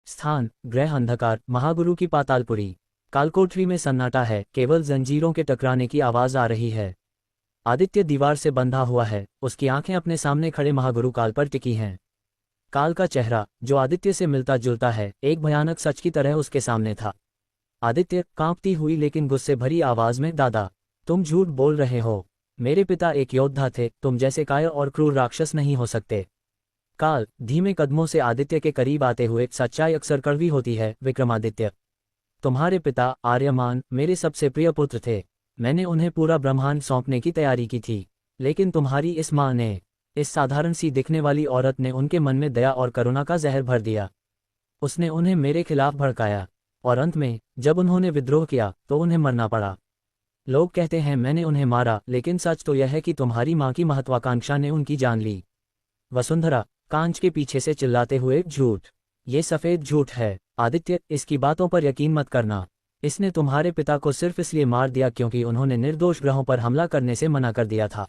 स्थान ग्रह अंधकार, महागुरु की पातालपुरी। कालकोठरी में सन्नाटा है, केवल जंजीरों के टकराने की आवाज आ रही है। आदित्य दीवार से बंधा हुआ है, उसकी आंखें अपने सामने खड़े महागुरु काल पर टिकी हैं। काल का चेहरा, जो आदित्य से मिलता जुलता है, एक भयानक सच की तरह उसके सामने था। आदित्य कांपती हुई लेकिन गुस्से भरी आवाज में, दादा, तुम झूठ बोल रहे हो। मेरे पिता एक योद्धा थे, तुम जैसे कायर और क्रूर राक्षस नहीं हो सकते। काल धीमे कदमों से आदित्य के करीब आते हुए, सच्चाई अक्सर कड़वी होती है विक्रमादित्य। तुम्हारे पिता आर्यमान मेरे सबसे प्रिय पुत्र थे। मैंने उन्हें पूरा ब्रह्मांड सौंपने की तैयारी की थी, लेकिन तुम्हारी इस माँ ने, इस साधारण सी दिखने वाली औरत ने उनके मन में दया और करुणा का जहर भर दिया। उसने उन्हें मेरे खिलाफ भड़काया, और अंत में जब उन्होंने विद्रोह किया तो उन्हें मरना पड़ा। लोग कहते हैं मैंने उन्हें मारा, लेकिन सच तो यह है कि तुम्हारी माँ की महत्वाकांक्षा ने उनकी जान ली। वसुंधरा कांच के पीछे से चिल्लाते हुए, झूठ, ये सफेद झूठ है। आदित्य, इसकी बातों पर यकीन मत करना। इसने तुम्हारे पिता को सिर्फ इसलिए मार दिया क्योंकि उन्होंने निर्दोष ग्रहों पर हमला करने से मना कर दिया था।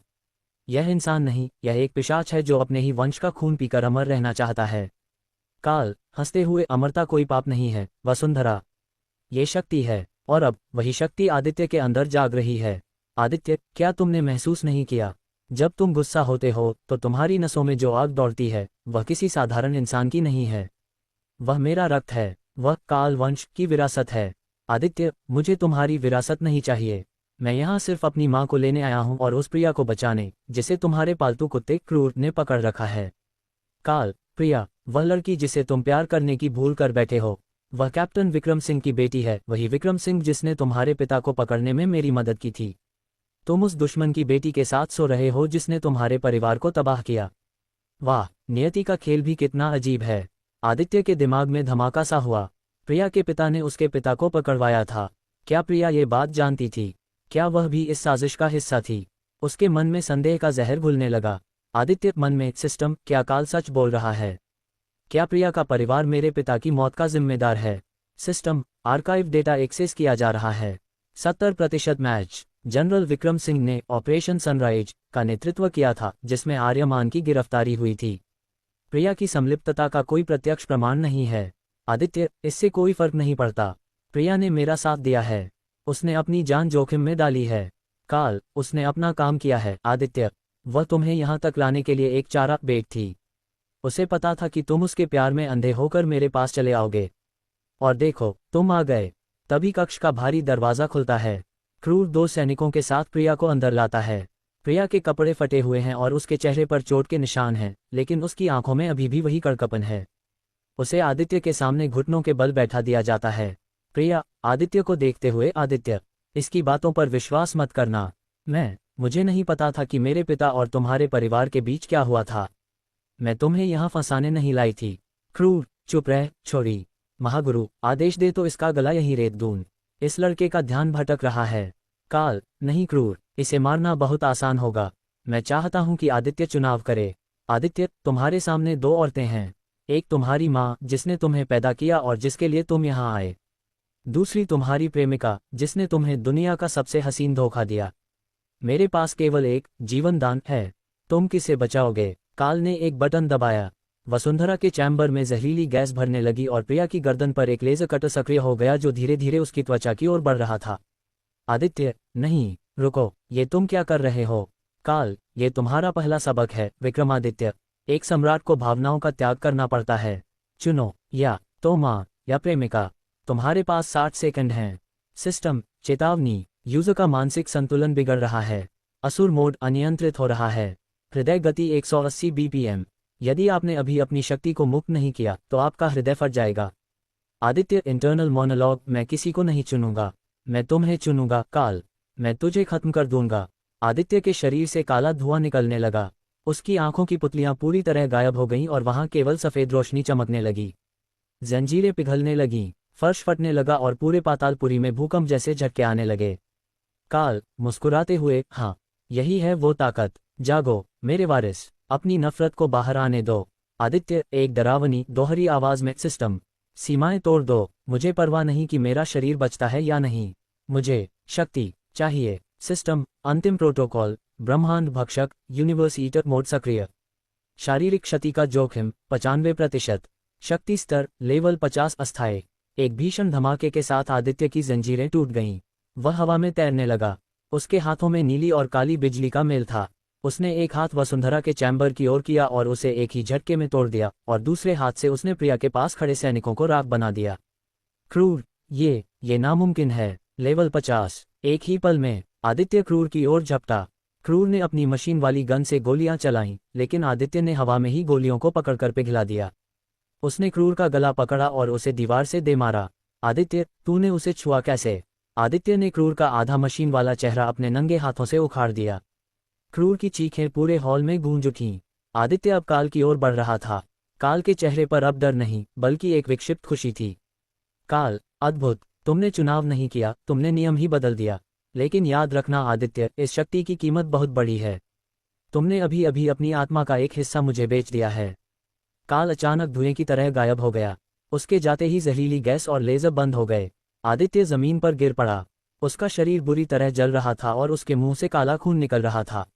यह इंसान नहीं, यह एक पिशाच है जो अपने ही वंश का खून पीकर अमर रहना चाहता है। काल हंसते हुए, अमरता कोई पाप नहीं है वसुंधरा, ये शक्ति है, और अब वही शक्ति आदित्य के अंदर जाग रही है। आदित्य, क्या तुमने महसूस नहीं किया, जब तुम गुस्सा होते हो तो तुम्हारी नसों में जो आग दौड़ती है वह किसी साधारण इंसान की नहीं है, वह मेरा रक्त है, वह काल वंश की विरासत है। आदित्य, मुझे तुम्हारी विरासत नहीं चाहिए। मैं यहाँ सिर्फ अपनी माँ को लेने आया हूँ और उस प्रिया को बचाने जिसे तुम्हारे पालतू कुत्ते क्रूर ने पकड़ रखा है। काल, प्रिया, वह लड़की जिसे तुम प्यार करने की भूल कर बैठे हो, वह कैप्टन विक्रम सिंह की बेटी है, वही विक्रम सिंह जिसने तुम्हारे पिता को पकड़ने में मेरी मदद की थी। तुम उस दुश्मन की बेटी के साथ सो रहे हो जिसने तुम्हारे परिवार को तबाह किया। वाह, नियति का खेल भी कितना अजीब है। आदित्य के दिमाग में धमाका सा हुआ। प्रिया के पिता ने उसके पिता को पकड़वाया था। क्या प्रिया ये बात जानती थी? क्या वह भी इस साजिश का हिस्सा थी? उसके मन में संदेह का जहर घुलने लगा। आदित्य मन में, सिस्टम, क्या काल सच बोल रहा है? क्या प्रिया का परिवार मेरे पिता की मौत का जिम्मेदार है? सिस्टम, आर्काइव डेटा एक्सेस किया जा रहा है। 70% मैच। जनरल विक्रम सिंह ने ऑपरेशन सनराइज का नेतृत्व किया था, जिसमें आर्यमान की गिरफ्तारी हुई थी। प्रिया की संलिप्तता का कोई प्रत्यक्ष प्रमाण नहीं है। आदित्य, इससे कोई फर्क नहीं पड़ता। प्रिया ने मेरा साथ दिया है, उसने अपनी जान जोखिम में डाली है। काल, उसने अपना काम किया है। आदित्य, वह तुम्हें यहाँ तक लाने के लिए एक चारा बेट थी। उसे पता था कि तुम उसके प्यार में अंधे होकर मेरे पास चले आओगे, और देखो, तुम आ गए। तभी कक्ष का भारी दरवाजा खुलता है। क्रूर 2 सैनिकों के साथ प्रिया को अंदर लाता है। प्रिया के कपड़े फटे हुए हैं और उसके चेहरे पर चोट के निशान हैं, लेकिन उसकी आंखों में अभी भी वही कड़कपन है। उसे आदित्य के सामने घुटनों के बल बैठा दिया जाता है। प्रिया आदित्य को देखते हुए, आदित्य, इसकी बातों पर विश्वास मत करना। मुझे नहीं पता था कि मेरे पिता और तुम्हारे परिवार के बीच क्या हुआ था। मैं तुम्हें यहाँ फंसाने नहीं लाई थी। क्रूर, चुप रह छोरी। महागुरु, आदेश दे तो इसका गला यहीं रेत दूं। इस लड़के का ध्यान भटक रहा है। काल, नहीं क्रूर, इसे मारना बहुत आसान होगा। मैं चाहता हूं कि आदित्य चुनाव करे। आदित्य, तुम्हारे सामने 2 औरतें हैं। एक तुम्हारी माँ जिसने तुम्हें पैदा किया और जिसके लिए तुम यहाँ आए। दूसरी तुम्हारी प्रेमिका जिसने तुम्हें दुनिया का सबसे हसीन धोखा दिया। मेरे पास केवल एक जीवन दान है, तुम किसे बचाओगे? काल ने एक बटन दबाया। वसुंधरा के चैम्बर में जहरीली गैस भरने लगी और प्रिया की गर्दन पर एक लेजर कटर सक्रिय हो गया जो धीरे धीरे उसकी त्वचा की ओर बढ़ रहा था। आदित्य, नहीं, रुको, ये तुम क्या कर रहे हो? काल, ये तुम्हारा पहला सबक है विक्रमादित्य। एक सम्राट को भावनाओं का त्याग करना पड़ता है। चुनो, या तो माँ या प्रेमिका। तुम्हारे पास 60 सेकंड हैं। सिस्टम, चेतावनी, यूजर का मानसिक संतुलन बिगड़ रहा है। असुर मोड अनियंत्रित हो रहा है। हृदय गति 180 बीपीएम। यदि आपने अभी अपनी शक्ति को मुक्त नहीं किया तो आपका हृदय फट जाएगा। आदित्य, इंटरनल मोनोलॉग, मैं किसी को नहीं चुनूंगा, मैं तुम्हें चुनूंगा। काल, मैं तुझे खत्म कर दूंगा। आदित्य के शरीर से काला धुआं निकलने लगा। उसकी आंखों की पुतलियां पूरी तरह गायब हो गईं और वहां केवल सफेद रोशनी चमकने लगी। जंजीरें पिघलने लगीं, फर्श फटने लगा और पूरे पातालपुरी में भूकंप जैसे झटके आने लगे। काल मुस्कुराते हुए, हाँ, यही है वो ताकत। जागो मेरे वारिस, अपनी नफरत को बाहर आने दो। आदित्य, एक डरावनी दोहरी आवाज में, सिस्टम, सीमाएं तोड़ दो। मुझे परवाह नहीं कि मेरा शरीर बचता है या नहीं, मुझे शक्ति चाहिए। सिस्टम, अंतिम प्रोटोकॉल, ब्रह्मांड भक्षक यूनिवर्स ईटर मोड सक्रिय। शारीरिक क्षति का जोखिम 95%। शक्ति स्तर लेवल 50 अस्थायी। एक भीषण धमाके के साथ आदित्य की जंजीरें टूट गईं। वह हवा में तैरने लगा। उसके हाथों में नीली और काली बिजली का मेल था। उसने एक हाथ वसुंधरा के चैम्बर की ओर किया और उसे एक ही झटके में तोड़ दिया, और दूसरे हाथ से उसने प्रिया के पास खड़े सैनिकों को राख बना दिया। क्रूर, ये नामुमकिन है। लेवल 50। एक ही पल में आदित्य क्रूर की ओर झपटा। क्रूर ने अपनी मशीन वाली गन से गोलियां चलाईं, लेकिन आदित्य ने हवा में ही गोलियों को पकड़कर पिघला दिया। उसने क्रूर का गला पकड़ा और उसे दीवार से दे मारा। आदित्य, तूने उसे छुआ कैसे? आदित्य ने क्रूर का आधा मशीन वाला चेहरा अपने नंगे हाथों से उखाड़ दिया। क्रूर की चीखें पूरे हॉल में गूंज उठीं। आदित्य अब काल की ओर बढ़ रहा था। काल के चेहरे पर अब डर नहीं, बल्कि एक विक्षिप्त खुशी थी। काल, अद्भुत, तुमने चुनाव नहीं किया, तुमने नियम ही बदल दिया। लेकिन याद रखना आदित्य, इस शक्ति की कीमत बहुत बड़ी है। तुमने अभी अभी अपनी आत्मा का एक हिस्सा मुझे बेच दिया है। काल अचानक धुएं की तरह गायब हो गया। उसके जाते ही जहरीली गैस और लेजर बंद हो गए। आदित्य जमीन पर गिर पड़ा। उसका शरीर बुरी तरह जल रहा था और उसके मुंह से काला खून निकल रहा था।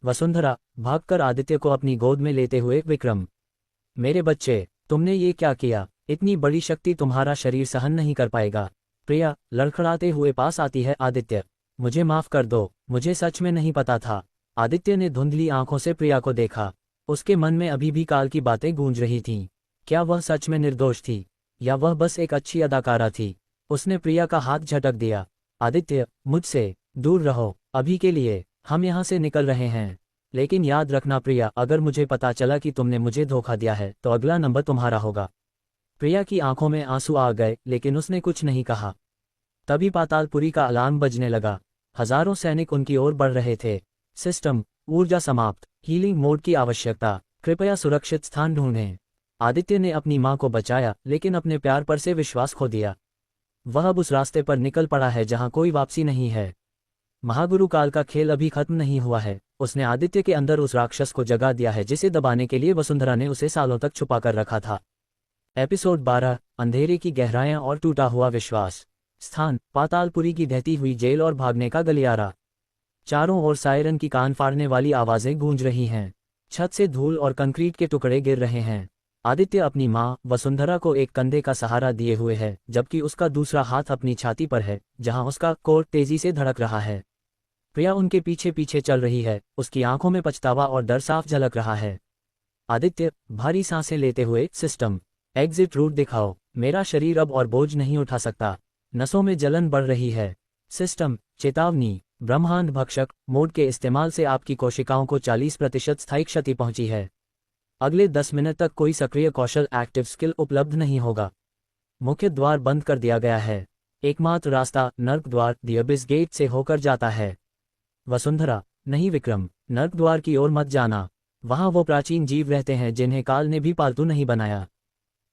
वसुंधरा, भागकर आदित्य को अपनी गोद में लेते हुए, विक्रम, मेरे बच्चे, तुमने ये क्या किया? इतनी बड़ी शक्ति तुम्हारा शरीर सहन नहीं कर पाएगा। प्रिया लड़खड़ाते हुए पास आती है। आदित्य, मुझे माफ कर दो, मुझे सच में नहीं पता था। आदित्य ने धुंधली आंखों से प्रिया को देखा। उसके मन में अभी भी काल की बातें गूंज रही थीं। क्या वह सच में निर्दोष थी, या वह बस एक अच्छी अदाकारा थी? उसने प्रिया का हाथ झटक दिया। आदित्य, मुझसे दूर रहो, अभी के लिए। हम यहाँ से निकल रहे हैं। लेकिन याद रखना प्रिया, अगर मुझे पता चला कि तुमने मुझे धोखा दिया है तो अगला नंबर तुम्हारा होगा। प्रिया की आंखों में आंसू आ गए, लेकिन उसने कुछ नहीं कहा। तभी पातालपुरी का अलार्म बजने लगा। हजारों सैनिक उनकी ओर बढ़ रहे थे। सिस्टम, ऊर्जा समाप्त, हीलिंग मोड की आवश्यकता, कृपया सुरक्षित स्थान ढूंढें। आदित्य ने अपनी मां को बचाया, लेकिन अपने प्यार पर से विश्वास खो दिया। वह अब उस रास्ते पर निकल पड़ा है जहां कोई वापसी नहीं है। महागुरु काल का खेल अभी खत्म नहीं हुआ है। उसने आदित्य के अंदर उस राक्षस को जगा दिया है जिसे दबाने के लिए वसुंधरा ने उसे सालों तक छुपा कर रखा था। एपिसोड 12, अंधेरे की गहराइयां और टूटा हुआ विश्वास। स्थान, पातालपुरी की ढहती हुई जेल और भागने का गलियारा। चारों ओर सायरन की कान फाड़ने वाली आवाजें गूंज रही हैं। छत से धूल और कंक्रीट के टुकड़े गिर रहे हैं। आदित्य अपनी मां वसुंधरा को एक कंधे का सहारा दिए हुए है, जबकि उसका दूसरा हाथ अपनी छाती पर है, जहां उसका कोट तेजी से धड़क रहा है। प्रिया उनके पीछे पीछे चल रही है। उसकी आंखों में पछतावा और डर साफ झलक रहा है। आदित्य भारी सांसें लेते हुए, सिस्टम, एग्जिट रूट दिखाओ। मेरा शरीर अब और बोझ नहीं उठा सकता। नसों में जलन बढ़ रही है। सिस्टम, चेतावनी, ब्रह्मांड भक्षक मोड के इस्तेमाल से आपकी कोशिकाओं को 40% स्थायी क्षति पहुंची है। अगले 10 मिनट तक कोई सक्रिय कौशल एक्टिव स्किल उपलब्ध नहीं होगा। मुख्य द्वार बंद कर दिया गया है। एकमात्र रास्ता नर्क द्वार द अबिस गेट से होकर जाता है। वसुंधरा, नहीं विक्रम, नर्क द्वार की ओर मत जाना। वहां वो प्राचीन जीव रहते हैं जिन्हें काल ने भी पालतू नहीं बनाया।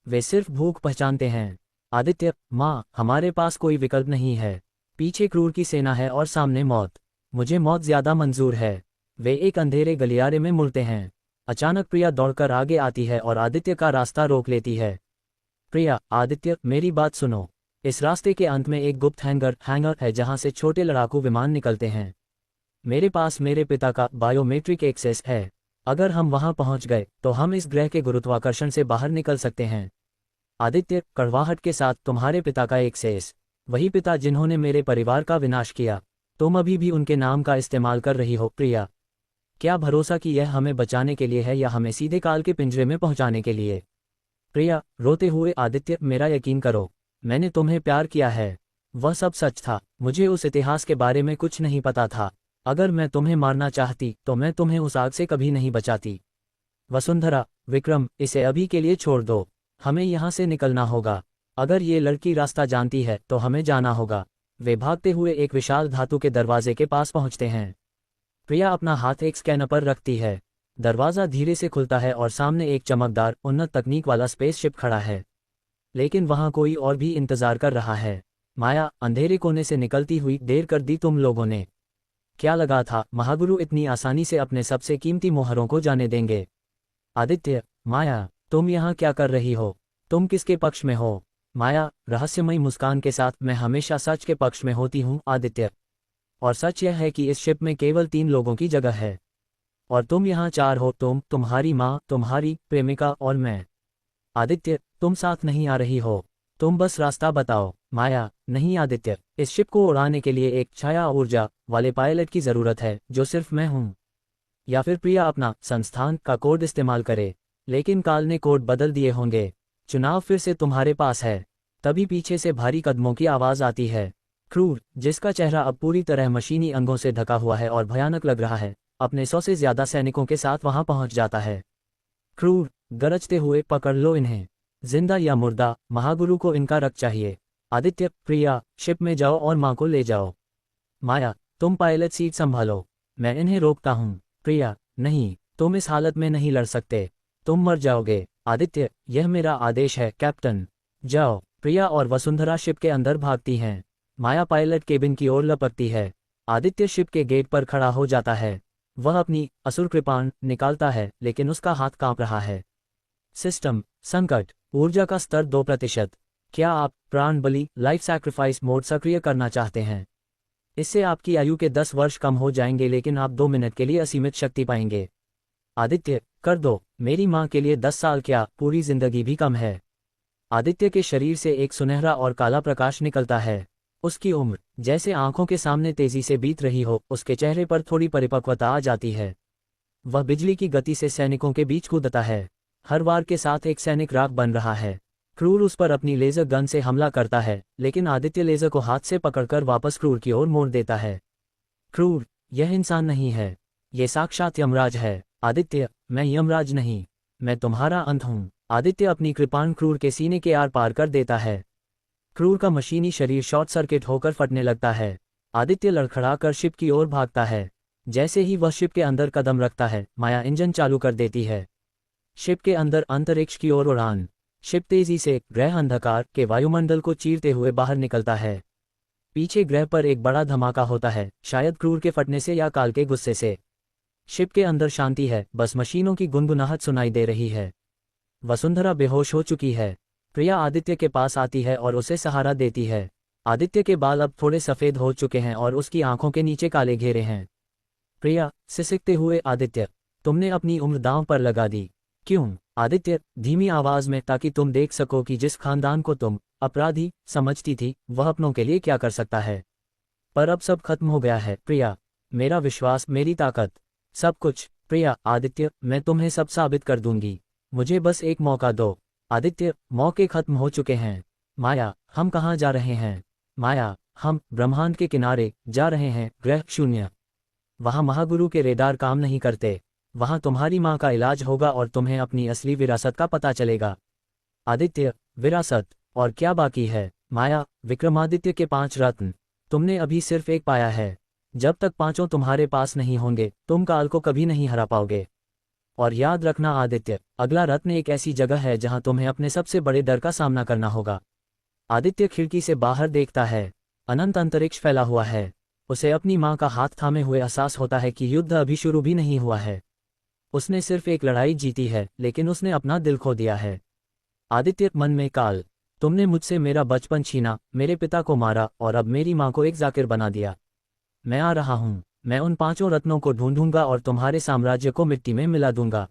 वे सिर्फ भूख पहचानते हैं। आदित्य, माँ, हमारे पास कोई विकल्प नहीं है। पीछे क्रूर की सेना है और सामने मौत। मुझे मौत ज्यादा मंजूर है। वे एक अंधेरे गलियारे में मुड़ते हैं। अचानक प्रिया दौड़कर आगे आती है और आदित्य का रास्ता रोक लेती है। प्रिया, आदित्य, मेरी बात सुनो। इस रास्ते के अंत में एक गुप्त हैंगर है जहां से छोटे लड़ाकू विमान निकलते हैं। मेरे पास मेरे पिता का बायोमेट्रिक एक्सेस है। अगर हम वहां पहुंच गए तो हम इस ग्रह के गुरुत्वाकर्षण से बाहर निकल सकते हैं। आदित्य, कड़वाहट के साथ, तुम्हारे पिता का एक्सेस, वही पिता जिन्होंने मेरे परिवार का विनाश किया। तुम अभी भी उनके नाम का इस्तेमाल कर रही हो। प्रिया, क्या भरोसा कि यह हमें बचाने के लिए है या हमें सीधे काल के पिंजरे में पहुंचाने के लिए? प्रिया रोते हुए, आदित्य, मेरा यकीन करो, मैंने तुम्हें प्यार किया है। वह सब सच था। मुझे उस इतिहास के बारे में कुछ नहीं पता था। अगर मैं तुम्हें मारना चाहती तो मैं तुम्हें उस आग से कभी नहीं बचाती। वसुंधरा, विक्रम, इसे अभी के लिए छोड़ दो। हमें यहाँ से निकलना होगा। अगर ये लड़की रास्ता जानती है तो हमें जाना होगा। वे भागते हुए एक विशाल धातु के दरवाजे के पास पहुंचते हैं। प्रिया अपना हाथ एक स्कैनर पर रखती है। दरवाजा धीरे से खुलता है और सामने एक चमकदार, उन्नत तकनीक वाला स्पेसशिप खड़ा है। लेकिन वहां कोई और भी इंतजार कर रहा है। माया, अंधेरे कोने से निकलती हुई, देर कर दी तुम लोगों ने। क्या लगा था महागुरु इतनी आसानी से अपने सबसे कीमती मोहरों को जाने देंगे? आदित्य, माया, तुम यहाँ क्या कर रही हो? तुम किसके पक्ष में हो? माया रहस्यमयी मुस्कान के साथ, मैं हमेशा सच के पक्ष में होती हूँ आदित्य। और सच यह है कि इस शिप में केवल 3 लोगों की जगह है। और तुम यहाँ 4 हो, तुम्हारी माँ, तुम्हारी प्रेमिका और मैं। आदित्य, तुम साथ नहीं आ रही हो। तुम बस रास्ता बताओ। माया, नहीं आदित्य, इस शिप को उड़ाने के लिए एक छाया ऊर्जा वाले पायलट की जरूरत है, जो सिर्फ मैं हूं। या फिर प्रिया अपना संस्थान का कोड इस्तेमाल करे। लेकिन काल ने कोड बदल दिए होंगे। चुनाव फिर से तुम्हारे पास है। तभी पीछे से भारी कदमों की आवाज आती है। क्रूर, जिसका चेहरा अब पूरी तरह मशीनी अंगों से ढका हुआ है और भयानक लग रहा है, अपने 100 से ज्यादा सैनिकों के साथ वहां पहुंच जाता है। क्रूर, गरजते हुए, पकड़ लो इन्हें। जिंदा या मुर्दा, महागुरु को इनका रक्त चाहिए। आदित्य, प्रिया, शिप में जाओ और मां को ले जाओ। माया, तुम पायलट सीट संभालो। मैं इन्हें रोकता हूं। प्रिया, नहीं, तुम इस हालत में नहीं लड़ सकते। तुम मर जाओगे। आदित्य, यह मेरा आदेश है कैप्टन। जाओ। प्रिया और वसुंधरा शिप के अंदर भागती हैं। माया पायलट केबिन की ओर लपकती है। आदित्य शिप के गेट पर खड़ा हो जाता है। वह अपनी असुर कृपाण निकालता है, लेकिन उसका हाथ कांप रहा है। सिस्टम संकट, ऊर्जा का स्तर 2%। क्या आप प्राण बलि लाइफ सैक्रिफाइस मोड सक्रिय करना चाहते हैं? इससे आपकी आयु के 10 वर्ष कम हो जाएंगे, लेकिन आप 2 मिनट के लिए असीमित शक्ति पाएंगे। आदित्य, कर दो। मेरी मां के लिए 10 साल क्या, पूरी जिंदगी भी कम है। आदित्य के शरीर से एक सुनहरा और काला प्रकाश निकलता है। उसकी उम्र जैसे आंखों के सामने तेजी से बीत रही हो, उसके चेहरे पर थोड़ी परिपक्वता आ जाती है। वह बिजली की गति से सैनिकों के बीच कूदता है। हर वार के साथ एक सैनिक राख बन रहा है। क्रूर उस पर अपनी लेजर गन से हमला करता है, लेकिन आदित्य लेजर को हाथ से पकड़कर वापस क्रूर की ओर मोड़ देता है। क्रूर, यह इंसान नहीं है, ये साक्षात यमराज है। आदित्य, मैं यमराज नहीं, मैं तुम्हारा अंत हूं। आदित्य अपनी कृपाण क्रूर के सीने के आर पार कर देता है। क्रूर का मशीनी शरीर शॉर्ट सर्किट होकर फटने लगता है। आदित्य लड़खड़ाकर शिप की ओर भागता है। जैसे ही वह शिप के अंदर कदम रखता है, माया इंजन चालू कर देती है। शिप के अंदर अंतरिक्ष की ओर उड़ान। शिप तेजी से ग्रह अंधकार के वायुमंडल को चीरते हुए बाहर निकलता है। पीछे ग्रह पर एक बड़ा धमाका होता है, शायद क्रूर के फटने से या काल के गुस्से से। शिप के अंदर शांति है, बस मशीनों की गुनगुनाहट सुनाई दे रही है। वसुंधरा बेहोश हो चुकी है। प्रिया आदित्य के पास आती है और उसे सहारा देती है। आदित्य के बाल अब थोड़े सफ़ेद हो चुके हैं और उसकी आंखों के नीचे काले घेरे हैं। प्रिया, सिसकते हुए, आदित्य, तुमने अपनी उम्र दांव पर लगा दी। क्यों? आदित्य, धीमी आवाज में, ताकि तुम देख सको कि जिस खानदान को तुम अपराधी समझती थी, वह अपनों के लिए क्या कर सकता है। पर अब सब खत्म हो गया है प्रिया। मेरा विश्वास, मेरी ताकत, सब कुछ। प्रिया, आदित्य, मैं तुम्हें सब साबित कर दूंगी। मुझे बस एक मौका दो। आदित्य, मौके खत्म हो चुके हैं। माया, हम कहाँ जा रहे हैं? माया, हम ब्रह्मांड के किनारे जा रहे हैं, ग्रह शून्य। वहाँ महागुरु के रेडार काम नहीं करते। वहाँ तुम्हारी माँ का इलाज होगा और तुम्हें अपनी असली विरासत का पता चलेगा। आदित्य, विरासत? और क्या बाकी है? माया, विक्रमादित्य के 5 रत्न। तुमने अभी सिर्फ एक पाया है। जब तक 5 तुम्हारे पास नहीं होंगे, तुम काल को कभी नहीं हरा पाओगे। और याद रखना आदित्य, अगला रत्न एक ऐसी जगह है जहां तुम्हें अपने सबसे बड़े डर का सामना करना होगा। आदित्य खिड़की से बाहर देखता है। अनंत अंतरिक्ष फैला हुआ है। उसे अपनी मां का हाथ थामे हुए एहसास होता है कि युद्ध अभी शुरू भी नहीं हुआ है। उसने सिर्फ एक लड़ाई जीती है, लेकिन उसने अपना दिल खो दिया है। आदित्य, मन में, काल, तुमने मुझसे मेरा बचपन छीना, मेरे पिता को मारा और अब मेरी मां को एक जाकिर बना दिया। मैं आ रहा हूं। मैं उन 5 रत्नों को ढूंढूंगा और तुम्हारे साम्राज्य को मिट्टी में मिला दूंगा।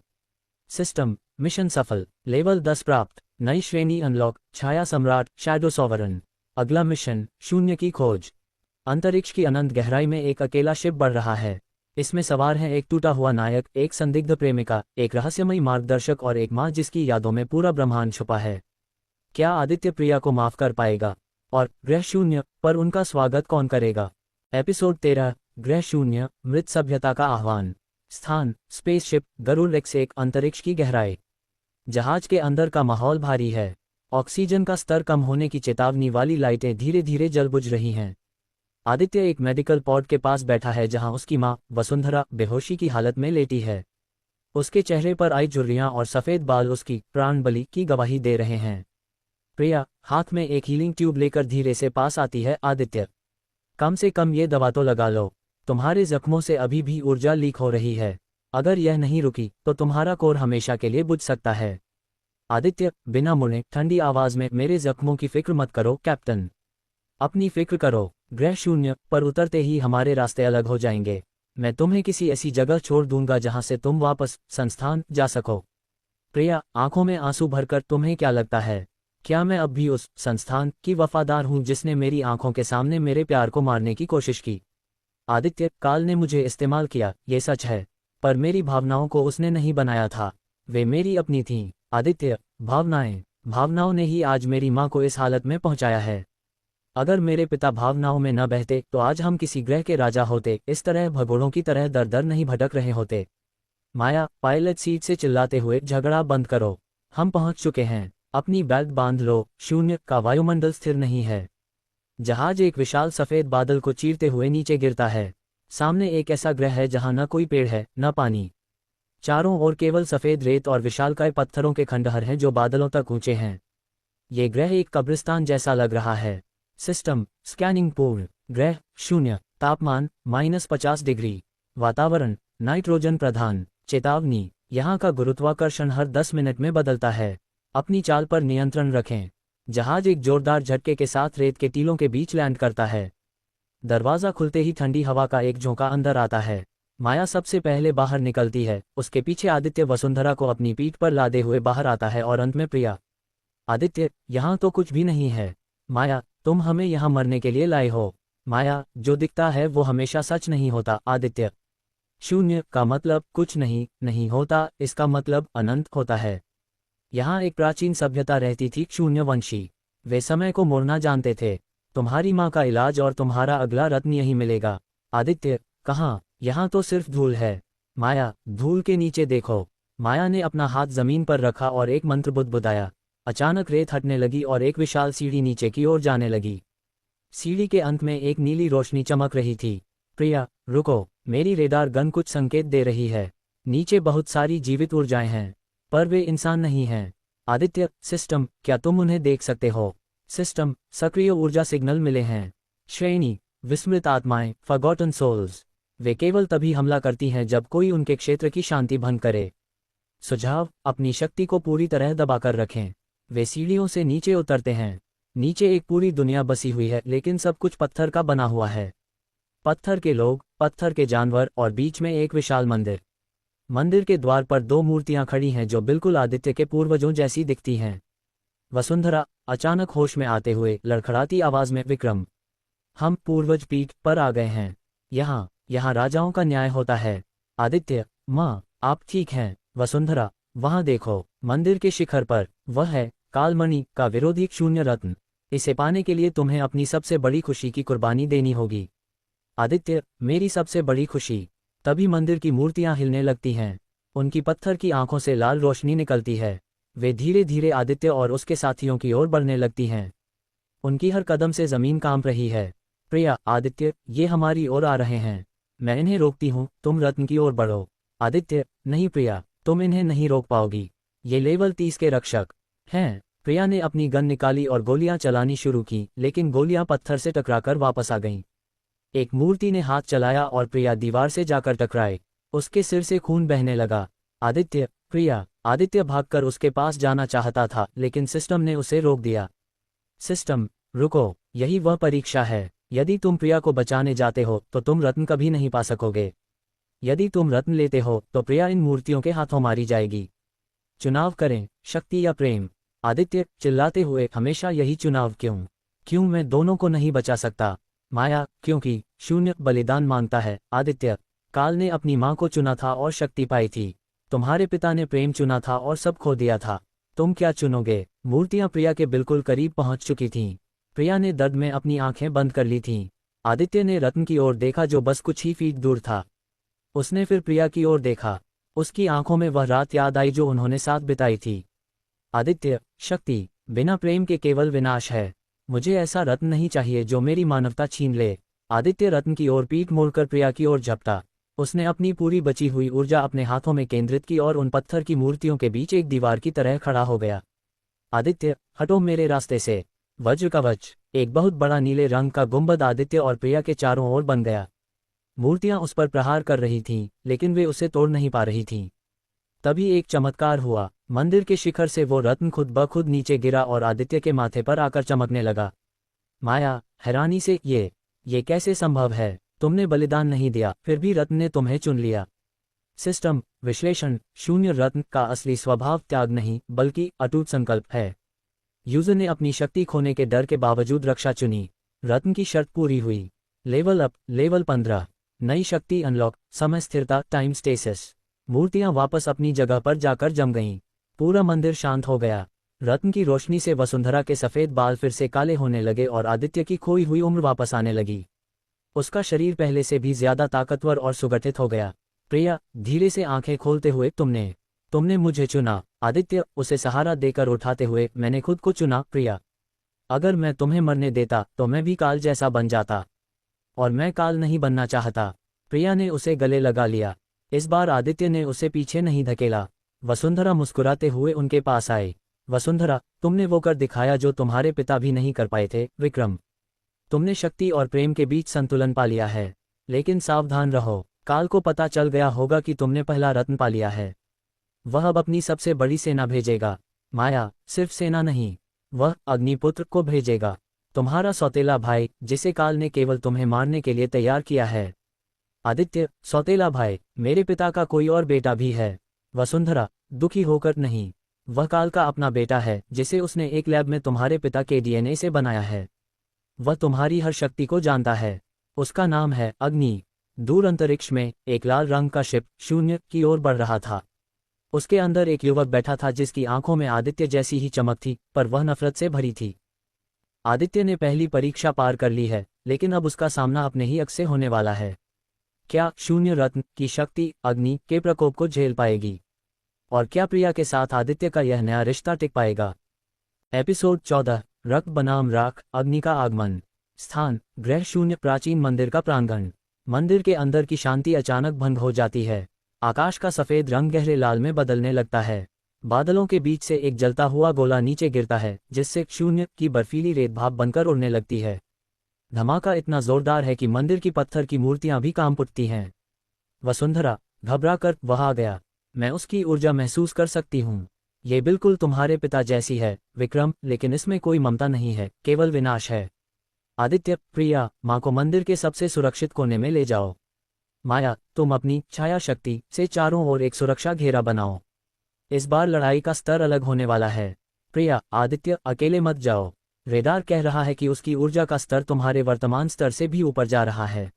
सिस्टम, मिशन सफल, लेवल 10 प्राप्त, नई श्रेणी अनलॉक, छाया सम्राट, शैडो सॉवरन। अगला मिशन, शून्य की खोज। अंतरिक्ष की अनंत गहराई में एक अकेला शिप बढ़ रहा है। इसमें सवार हैं एक टूटा हुआ नायक, एक संदिग्ध प्रेमिका, एक रहस्यमयी मार्गदर्शक और एक माँ जिसकी यादों में पूरा ब्रह्मांड छुपा है। क्या आदित्य प्रिया को माफ कर पाएगा? और ग्रह शून्य पर उनका स्वागत कौन करेगा? एपिसोड 13, ग्रह शून्य, मृत सभ्यता का आह्वान। स्थान, स्पेसशिप गरुड़ X1, अंतरिक्ष की गहराई। जहाज के अंदर का माहौल भारी है। ऑक्सीजन का स्तर कम होने की चेतावनी वाली लाइटें धीरे धीरे जल बुझ रही हैं। आदित्य एक मेडिकल पॉड के पास बैठा है जहां उसकी मां वसुंधरा बेहोशी की हालत में लेटी है। उसके चेहरे पर आई झुर्रियां और सफेद बाल उसकी प्राण बलि की गवाही दे रहे हैं। प्रिया हाथ में एक हीलिंग ट्यूब लेकर धीरे से पास आती है। आदित्य, कम से कम ये दवा तो लगा लो। तुम्हारे जख्मों से अभी भी ऊर्जा लीक हो रही है। अगर यह नहीं रुकी तो तुम्हारा कोर हमेशा के लिए बुझ सकता है। आदित्य बिना मुड़े ठंडी आवाज में, मेरे जख्मों की फिक्र मत करो कैप्टन। अपनी फिक्र करो। ग्रह शून्य पर उतरते ही हमारे रास्ते अलग हो जाएंगे। मैं तुम्हें किसी ऐसी जगह छोड़ दूंगा जहां से तुम वापस संस्थान जा सको। प्रिया, आंखों में आंसू भरकर, तुम्हें क्या लगता है, क्या मैं अब भी उस संस्थान की वफादार हूं जिसने मेरी आंखों के सामने मेरे प्यार को मारने की कोशिश की? आदित्य, काल ने मुझे इस्तेमाल किया, ये सच है, पर मेरी भावनाओं को उसने नहीं बनाया था, वे मेरी अपनी थीं। आदित्य, भावनाओं ने ही आज मेरी माँ को इस हालत में पहुंचाया है। अगर मेरे पिता भावनाओं में न बहते तो आज हम किसी ग्रह के राजा होते, इस तरह भगोड़ों की तरह दर दर नहीं भटक रहे होते। माया, पायलट सीट से चिल्लाते हुए, झगड़ा बंद करो, हम पहुंच चुके हैं, अपनी बेल्ट बांध लो। शून्य का वायुमंडल स्थिर नहीं है। जहाज एक विशाल सफेद बादल को चीरते हुए नीचे गिरता है। सामने एक ऐसा ग्रह है जहां न कोई पेड़ है, न पानी। चारों ओर केवल सफेद रेत और विशालकाय पत्थरों के खंडहर हैं जो बादलों तक ऊंचे हैं। ये ग्रह एक कब्रिस्तान जैसा लग रहा है। सिस्टम स्कैनिंग पूर्ण। ग्रह शून्य, तापमान -50 डिग्री, वातावरण नाइट्रोजन प्रधान। चेतावनी, यहाँ का गुरुत्वाकर्षण हर 10 मिनट में बदलता है, अपनी चाल पर नियंत्रण रखें। जहाज एक जोरदार झटके के साथ रेत के टीलों के बीच लैंड करता है। दरवाजा खुलते ही ठंडी हवा का एक झोंका अंदर आता है। माया सबसे पहले बाहर निकलती है, उसके पीछे आदित्य वसुंधरा को अपनी पीठ पर लादे हुए बाहर आता है और अंत में प्रिया। आदित्य, यहाँ तो कुछ भी नहीं है। माया, तुम हमें यहाँ मरने के लिए लाए हो। माया, जो दिखता है वो हमेशा सच नहीं होता। आदित्य, शून्य का मतलब कुछ नहीं होता, इसका मतलब अनंत होता है। यहाँ एक प्राचीन सभ्यता रहती थी, शून्यवंशी। वे समय को मोड़ना जानते थे। तुम्हारी माँ का इलाज और तुम्हारा अगला रत्न यहीं मिलेगा। आदित्य, कहाँ? यहाँ तो सिर्फ धूल है। माया, धूल के नीचे देखो। माया ने अपना हाथ जमीन पर रखा और एक मंत्र बुदबुदाया। अचानक रेत हटने लगी और एक विशाल सीढ़ी नीचे की ओर जाने लगी। सीढ़ी के अंत में एक नीली रोशनी चमक रही थी। प्रिया, रुको, मेरी रेडार गन कुछ संकेत दे रही है। नीचे बहुत सारी जीवित ऊर्जाएं हैं, पर वे इंसान नहीं हैं। आदित्य, सिस्टम, क्या तुम उन्हें देख सकते हो? सिस्टम, सक्रिय ऊर्जा सिग्नल मिले हैं। श्रेणी, विस्मृत आत्माएं, फॉरगॉटन सोल्स। वे केवल तभी हमला करती हैं जब कोई उनके क्षेत्र की शांति भंग करे। सुझाव, अपनी शक्ति को पूरी तरह दबाकर रखें। वे सीढ़ियों से नीचे उतरते हैं। नीचे एक पूरी दुनिया बसी हुई है, लेकिन सब कुछ पत्थर का बना हुआ है। पत्थर के लोग, पत्थर के जानवर और बीच में एक विशाल मंदिर। मंदिर के द्वार पर 2 मूर्तियां खड़ी हैं जो बिल्कुल आदित्य के पूर्वजों जैसी दिखती हैं। वसुंधरा, अचानक होश में आते हुए, लड़खड़ाती आवाज में, विक्रम, हम पूर्वज पीठ पर आ गए हैं। यहाँ राजाओं का न्याय होता है। आदित्य, माँ, आप ठीक हैं? वसुंधरा, वहां देखो, मंदिर के शिखर पर, वह है कालमणि का विरोधी शून्य रत्न। इसे पाने के लिए तुम्हें अपनी सबसे बड़ी खुशी की कुर्बानी देनी होगी। आदित्य, मेरी सबसे बड़ी खुशी। तभी मंदिर की मूर्तियां हिलने लगती हैं। उनकी पत्थर की आंखों से लाल रोशनी निकलती है। वे धीरे धीरे आदित्य और उसके साथियों की ओर बढ़ने लगती हैं। उनकी हर कदम से जमीन कांप रही है। प्रिया, आदित्य, ये हमारी ओर आ रहे हैं। मैं इन्हें रोकती हूँ, तुम रत्न की ओर बढ़ो। आदित्य, नहीं प्रिया, तुम इन्हें नहीं रोक पाओगी। ये लेवल 30 के रक्षक हैं। प्रिया ने अपनी गन निकाली और गोलियां चलानी शुरू की, लेकिन गोलियां पत्थर से टकराकर वापस आ गईं। एक मूर्ति ने हाथ चलाया और प्रिया दीवार से जाकर टकराए। उसके सिर से खून बहने लगा। आदित्य, प्रिया। आदित्य भागकर उसके पास जाना चाहता था, लेकिन सिस्टम ने उसे रोक दिया। सिस्टम, रुको, यही वह परीक्षा है। यदि तुम प्रिया को बचाने जाते हो तो तुम रत्न कभी नहीं पा सकोगे। यदि तुम रत्न लेते हो तो प्रिया इन मूर्तियों के हाथों मारी जाएगी। चुनाव करें, शक्ति या प्रेम। आदित्य, चिल्लाते हुए, हमेशा यही चुनाव क्यों मैं दोनों को नहीं बचा सकता? माया, क्योंकि शून्य बलिदान मांगता है। आदित्य, काल ने अपनी माँ को चुना था और शक्ति पाई थी। तुम्हारे पिता ने प्रेम चुना था और सब खो दिया था। तुम क्या चुनोगे? मूर्तियां प्रिया के बिल्कुल करीब पहुंच चुकी थीं। प्रिया ने दर्द में अपनी आंखें बंद कर ली थीं। आदित्य ने रत्न की ओर देखा जो बस कुछ ही फीट दूर था। उसने फिर प्रिया की ओर देखा। उसकी आंखों में वह रात याद आई जो उन्होंने साथ बिताई थी। आदित्य, शक्ति बिना प्रेम के केवल विनाश है। मुझे ऐसा रत्न नहीं चाहिए जो मेरी मानवता छीन ले। आदित्य रत्न की ओर पीठ मोड़कर प्रिया की ओर झपटा। उसने अपनी पूरी बची हुई ऊर्जा अपने हाथों में केंद्रित की और उन पत्थर की मूर्तियों के बीच एक दीवार की तरह खड़ा हो गया। आदित्य, हटो मेरे रास्ते से। वज्र कवच, एक बहुत बड़ा नीले रंग का गुंबद आदित्य और प्रिया के चारों ओर बन गया। मूर्तियां उस पर प्रहार कर रही थीं, लेकिन वे उसे तोड़ नहीं पा रही थीं। तभी एक चमत्कार हुआ। मंदिर के शिखर से वो रत्न खुद ब खुद नीचे गिरा और आदित्य के माथे पर आकर चमकने लगा। माया, हैरानी से, ये कैसे संभव है? तुमने बलिदान नहीं दिया, फिर भी रत्न ने तुम्हें चुन लिया। सिस्टम विश्लेषण। शून्य रत्न का असली स्वभाव त्याग नहीं बल्कि अटूट संकल्प है। यूजर ने अपनी शक्ति खोने के डर के बावजूद रक्षा चुनी। रत्न की शर्त पूरी हुई। Level up. लेवल 15। नई शक्ति अनलॉक। समय स्थिरता टाइम स्टेसिस। मूर्तियां वापस अपनी जगह पर जाकर जम गईं। पूरा मंदिर शांत हो गया। रत्न की रोशनी से वसुंधरा के सफ़ेद बाल फिर से काले होने लगे और आदित्य की खोई हुई उम्र वापस आने लगी। उसका शरीर पहले से भी ज्यादा ताकतवर और सुगठित हो गया। प्रिया, धीरे से आंखें खोलते हुए, तुमने मुझे चुना। आदित्य उसे सहारा देकर उठाते हुए, मैंने खुद को चुना प्रिया। अगर मैं तुम्हें मरने देता तो मैं भी काल जैसा बन जाता, और मैं काल नहीं बनना चाहता। प्रिया ने उसे गले लगा लिया। इस बार आदित्य ने उसे पीछे नहीं धकेला। वसुंधरा मुस्कुराते हुए उनके पास आए। वसुंधरा, तुमने वो कर दिखाया जो तुम्हारे पिता भी नहीं कर पाए थे। विक्रम, तुमने शक्ति और प्रेम के बीच संतुलन पा लिया है। लेकिन सावधान रहो, काल को पता चल गया होगा कि तुमने पहला रत्न पा लिया है। वह अब अपनी सबसे बड़ी सेना भेजेगा। माया, सिर्फ सेना नहीं, वह अग्निपुत्र को भेजेगा, तुम्हारा सौतेला भाई, जिसे काल ने केवल तुम्हें मारने के लिए तैयार किया है। आदित्य, सौतेला भाई, मेरे पिता का कोई और बेटा भी है। वसुंधरा, दुखी होकर नहीं, वह काल का अपना बेटा है जिसे उसने एक लैब में तुम्हारे पिता के डीएनए से बनाया है। वह तुम्हारी हर शक्ति को जानता है। उसका नाम है अग्नि। दूर अंतरिक्ष में एक लाल रंग का शिप शून्य की ओर बढ़ रहा था। उसके अंदर एक युवक बैठा था जिसकी आंखों में आदित्य जैसी ही चमक थी, पर वह नफरत से भरी थी। आदित्य ने पहली परीक्षा पार कर ली है, लेकिन अब उसका सामना अपने ही अक्स से होने वाला है। क्या शून्य रत्न की शक्ति अग्नि के प्रकोप को झेल पाएगी? और क्या प्रिया के साथ आदित्य का यह नया रिश्ता टिक पाएगा? एपिसोड 14, रक्त बनाम राख, अग्नि का आगमन। स्थान ग्रह शून्य, प्राचीन मंदिर का प्रांगण। मंदिर के अंदर की शांति अचानक भंग हो जाती है। आकाश का सफेद रंग गहरे लाल में बदलने लगता है। बादलों के बीच से एक जलता हुआ गोला नीचे गिरता है, जिससे शून्य की बर्फीली रेत भाप बनकर उड़ने लगती है। धमाका इतना जोरदार है कि मंदिर की पत्थर की मूर्तियां भी कांप उठती हैं। वसुंधरा, घबराकर, वह आ गया। मैं उसकी ऊर्जा महसूस कर सकती हूँ। ये बिल्कुल तुम्हारे पिता जैसी है विक्रम, लेकिन इसमें कोई ममता नहीं है, केवल विनाश है। आदित्य, प्रिया, माँ को मंदिर के सबसे सुरक्षित कोने में ले जाओ। माया, तुम अपनी छाया शक्ति से चारों ओर एक सुरक्षा घेरा बनाओ। इस बार लड़ाई का स्तर अलग होने वाला है। प्रिया, आदित्य, अकेले मत जाओ। रेडार कह रहा है कि उसकी ऊर्जा का स्तर तुम्हारे वर्तमान स्तर से भी ऊपर जा रहा है।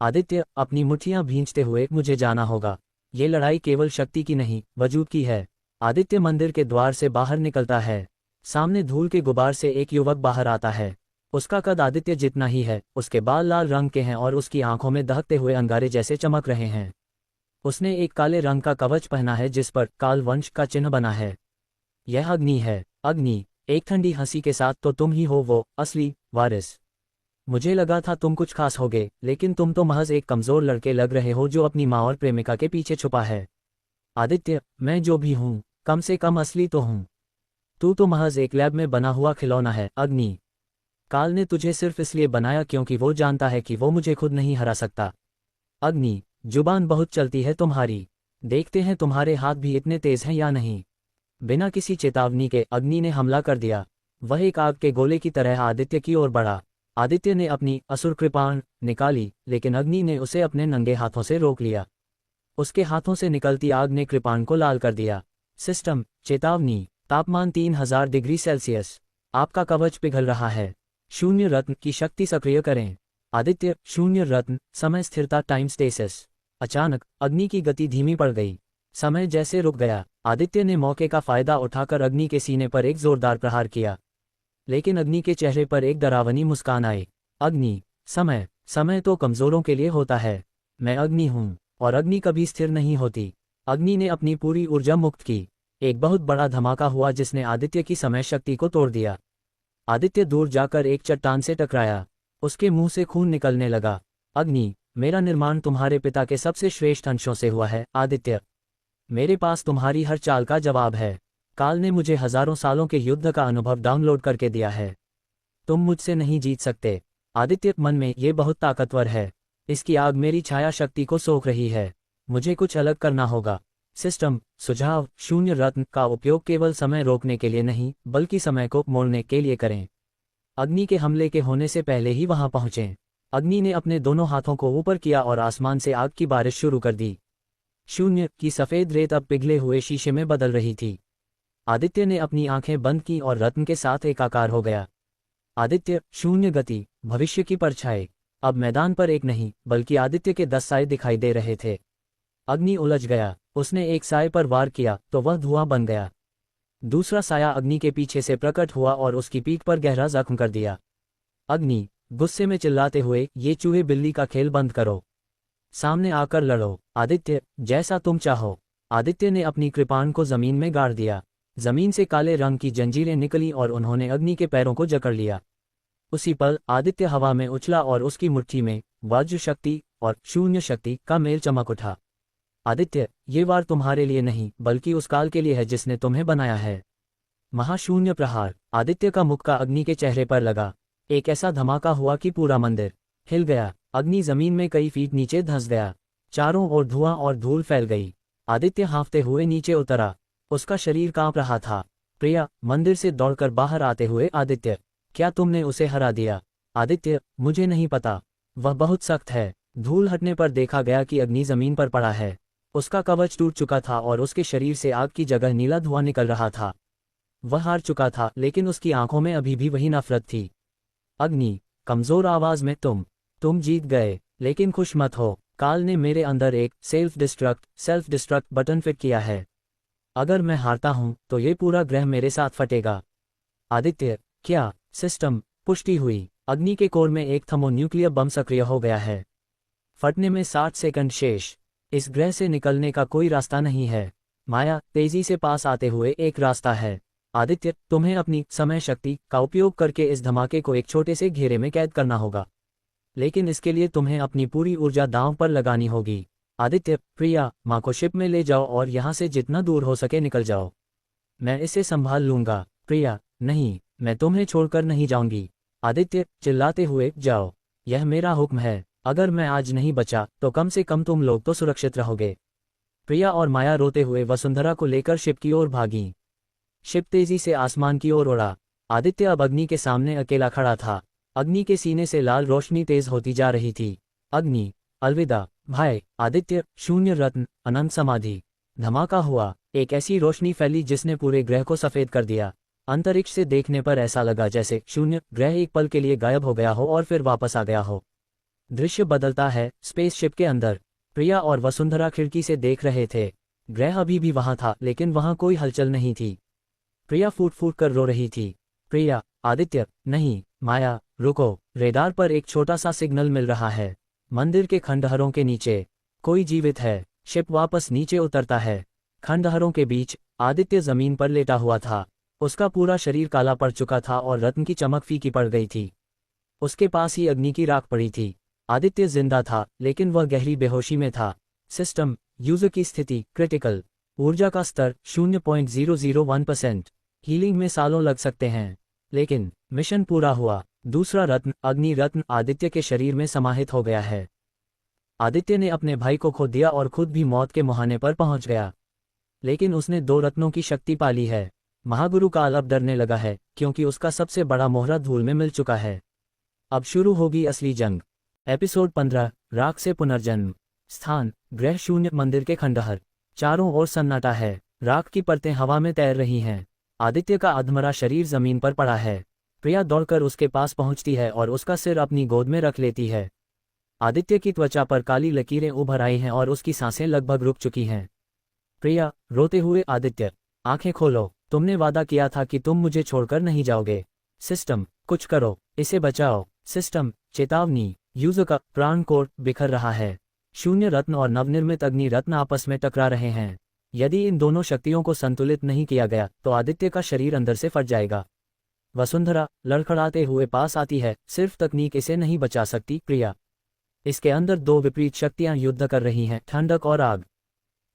आदित्य, अपनी मुट्ठियां भींचते हुए, मुझे जाना होगा। ये लड़ाई केवल शक्ति की नहीं, वजूद की है। आदित्य मंदिर के द्वार से बाहर निकलता है। सामने धूल के गुबार से एक युवक बाहर आता है। उसका कद आदित्य जितना ही है, उसके बाल लाल रंग के हैं और उसकी आंखों में दहकते हुए अंगारे जैसे चमक रहे हैं। उसने एक काले रंग का कवच पहना है जिस पर काल वंश का चिन्ह बना है। यह अग्नि है। अग्नि, एक ठंडी हंसी के साथ, तो तुम ही हो वो असली वारिस। मुझे लगा था तुम कुछ खास होगे, लेकिन तुम तो महज एक कमजोर लड़के लग रहे हो जो अपनी माँ और प्रेमिका के पीछे छुपा है। आदित्य, मैं जो भी हूँ, कम से कम असली तो हूँ। तू तो महज एक लैब में बना हुआ खिलौना है। अग्नि, काल ने तुझे सिर्फ इसलिए बनाया क्योंकि वो जानता है कि वो मुझे खुद नहीं हरा सकता। अग्नि, जुबान बहुत चलती है तुम्हारी। देखते हैं तुम्हारे हाथ भी इतने तेज हैं या नहीं। बिना किसी चेतावनी के अग्नि ने हमला कर दिया। वह एक आग के गोले की तरह आदित्य की ओर बढ़ा। आदित्य ने अपनी असुर कृपाण निकाली, लेकिन अग्नि ने उसे अपने नंगे हाथों से रोक लिया। उसके हाथों से निकलती आग ने कृपाण को लाल कर दिया। सिस्टम चेतावनी, तापमान 3000 डिग्री सेल्सियस, आपका कवच पिघल रहा है। शून्य रत्न की शक्ति सक्रिय करें। आदित्य, शून्य रत्न, समय स्थिरता टाइम स्टेसिस। अचानक अग्नि की गति धीमी पड़ गई। समय जैसे रुक गया। आदित्य ने मौके का फायदा उठाकर अग्नि के सीने पर एक जोरदार प्रहार किया, लेकिन अग्नि के चेहरे पर एक डरावनी मुस्कान आई। अग्नि, समय तो कमजोरों के लिए होता है। मैं अग्नि हूँ, और अग्नि कभी स्थिर नहीं होती। अग्नि ने अपनी पूरी ऊर्जा मुक्त की। एक बहुत बड़ा धमाका हुआ जिसने आदित्य की समय शक्ति को तोड़ दिया। आदित्य दूर जाकर एक चट्टान से टकराया। उसके मुंह से खून निकलने लगा। अग्नि, मेरा निर्माण तुम्हारे पिता के सबसे श्रेष्ठ अंशों से हुआ है। आदित्य, मेरे पास तुम्हारी हर चाल का जवाब है। काल ने मुझे हजारों सालों के युद्ध का अनुभव डाउनलोड करके दिया है। तुम मुझसे नहीं जीत सकते। आदित्य, मन में ये बहुत ताकतवर है। इसकी आग मेरी छाया शक्ति को सोख रही है। मुझे कुछ अलग करना होगा। सिस्टम सुझाव, शून्य रत्न का उपयोग केवल समय रोकने के लिए नहीं, बल्कि समय को मोड़ने के लिए करें। अग्नि के हमले के होने से पहले ही वहां पहुंचें। अग्नि ने अपने दोनों हाथों को ऊपर किया और आसमान से आग की बारिश शुरू कर दी। शून्य की सफ़ेद रेत अब पिघले हुए शीशे में बदल रही थी। आदित्य ने अपनी आंखें बंद की और रत्न के साथ एकाकार हो गया। आदित्य, शून्य गति, भविष्य की परछाई। अब मैदान पर एक नहीं बल्कि आदित्य के 10 साए दिखाई दे रहे थे। अग्नि उलझ गया। उसने एक साए पर वार किया तो वह धुआं बन गया। दूसरा साया अग्नि के पीछे से प्रकट हुआ और उसकी पीठ पर गहरा जख्म कर दिया। अग्नि, गुस्से में चिल्लाते हुए, ये चूहे बिल्ली का खेल बंद करो, सामने आकर लड़ो। आदित्य, जैसा तुम चाहो। आदित्य ने अपनी कृपाण को जमीन में गाड़ दिया। जमीन से काले रंग की जंजीरें निकली और उन्होंने अग्नि के पैरों को जकड़ लिया। उसी पल आदित्य हवा में उछला और उसकी मुट्ठी में वज्र शक्ति और शून्य शक्ति का मेल चमक उठा। आदित्य, ये वार तुम्हारे लिए नहीं बल्कि उस काल के लिए है जिसने तुम्हें बनाया है। महाशून्य प्रहार। आदित्य का मुक्का अग्नि के चेहरे पर लगा। एक ऐसा धमाका हुआ कि पूरा मंदिर हिल गया। अग्नि जमीन में कई फीट नीचे धंस गया। चारों ओर धुआं और धूल फैल गई। आदित्य हाँफते हुए नीचे उतरा। उसका शरीर कांप रहा था। प्रिया, मंदिर से दौड़कर बाहर आते हुए, आदित्य, क्या तुमने उसे हरा दिया? आदित्य, मुझे नहीं पता, वह बहुत सख्त है। धूल हटने पर देखा गया कि अग्नि जमीन पर पड़ा है। उसका कवच टूट चुका था और उसके शरीर से आग की जगह नीला धुआं निकल रहा था। वह हार चुका था, लेकिन उसकी आंखों में अभी भी वही नफरत थी। अग्नि, कमजोर आवाज में, तुम जीत गए, लेकिन खुश मत हो। काल ने मेरे अंदर एक सेल्फ डिस्ट्रक्ट बटन फिट किया है। अगर मैं हारता हूं तो ये पूरा ग्रह मेरे साथ फटेगा। आदित्य, क्या? सिस्टम पुष्टि हुई। अग्नि के कोर में एक थर्मोन्यूक्लियर बम सक्रिय हो गया है। फटने में 60 सेकंड शेष। इस ग्रह से निकलने का कोई रास्ता नहीं है। माया, तेजी से पास आते हुए, एक रास्ता है। आदित्य, तुम्हें अपनी समय शक्ति का उपयोग करके इस धमाके को एक छोटे से घेरे में कैद करना होगा, लेकिन इसके लिए तुम्हें अपनी पूरी ऊर्जा दांव पर लगानी होगी। आदित्य, प्रिया, माँ को शिप में ले जाओ और यहाँ से जितना दूर हो सके निकल जाओ। मैं इसे संभाल लूंगा। प्रिया, नहीं, मैं तुम्हें छोड़कर नहीं जाऊंगी। आदित्य, चिल्लाते हुए, जाओ, यह मेरा हुक्म है। अगर मैं आज नहीं बचा तो कम से कम तुम लोग तो सुरक्षित रहोगे। प्रिया और माया रोते हुए वसुंधरा को लेकर शिप की ओर भागीं। शिप तेजी से आसमान की ओर उड़ा। आदित्य अब अग्नि के सामने अकेला खड़ा था। अग्नि के सीने से लाल रोशनी तेज होती जा रही थी। अग्नि, अलविदा भाई। आदित्य, शून्य रत्न, अनंत समाधि। धमाका हुआ। एक ऐसी रोशनी फैली जिसने पूरे ग्रह को सफेद कर दिया। अंतरिक्ष से देखने पर ऐसा लगा जैसे शून्य ग्रह एक पल के लिए गायब हो गया हो और फिर वापस आ गया हो। दृश्य बदलता है। स्पेसशिप के अंदर प्रिया और वसुंधरा खिड़की से देख रहे थे। ग्रह अभी भी वहां था, लेकिन वहां कोई हलचल नहीं थी। प्रिया फूट फूट कर रो रही थी। प्रिया, आदित्य, नहीं, माया, रुको, रेडार पर एक छोटा सा सिग्नल मिल रहा है। मंदिर के खंडहरों के नीचे कोई जीवित है। शिप वापस नीचे उतरता है। खंडहरों के बीच आदित्य जमीन पर लेटा हुआ था। उसका पूरा शरीर काला पड़ चुका था और रत्न की चमक फीकी पड़ गई थी। उसके पास ही अग्नि की राख पड़ी थी। आदित्य जिंदा था, लेकिन वह गहरी बेहोशी में था। सिस्टम यूजर की स्थिति क्रिटिकल। ऊर्जा का स्तर 0.001%। हीलिंग में सालों लग सकते हैं, लेकिन मिशन पूरा हुआ। दूसरा रत्न, अग्नि रत्न, आदित्य के शरीर में समाहित हो गया है। आदित्य ने अपने भाई को खो दिया और खुद भी मौत के मुहाने पर पहुंच गया, लेकिन उसने 2 रत्नों की शक्ति पाली है। महागुरु काल अब डरने लगा है, क्योंकि उसका सबसे बड़ा मोहरा धूल में मिल चुका है। अब शुरू होगी असली जंग। एपिसोड 15, राख से पुनर्जन्म। स्थान, ग्रह शून्य मंदिर के खंडहर। चारों ओर सन्नाटा है। राख की परतें हवा में तैर रही हैं। आदित्य का अधमरा शरीर जमीन पर पड़ा है। प्रिया दौड़कर उसके पास पहुंचती है और उसका सिर अपनी गोद में रख लेती है। आदित्य की त्वचा पर काली लकीरें उभर आई हैं और उसकी सांसें लगभग रुक चुकी हैं। प्रिया, रोते हुए, आदित्य, आंखें खोलो, तुमने वादा किया था कि तुम मुझे छोड़कर नहीं जाओगे। सिस्टम, कुछ करो, इसे बचाओ। सिस्टम, चेतावनी, यूजर का प्राण कोर बिखर रहा है। शून्य रत्न और नवनिर्मित अग्नि रत्न आपस में टकरा रहे हैं। यदि इन दोनों शक्तियों को संतुलित नहीं किया गया तो आदित्य का शरीर अंदर से फट जाएगा। वसुंधरा लड़खड़ाते हुए पास आती है। सिर्फ तकनीक इसे नहीं बचा सकती, प्रिया। इसके अंदर 2 विपरीत शक्तियां युद्ध कर रही हैं, ठंडक और आग।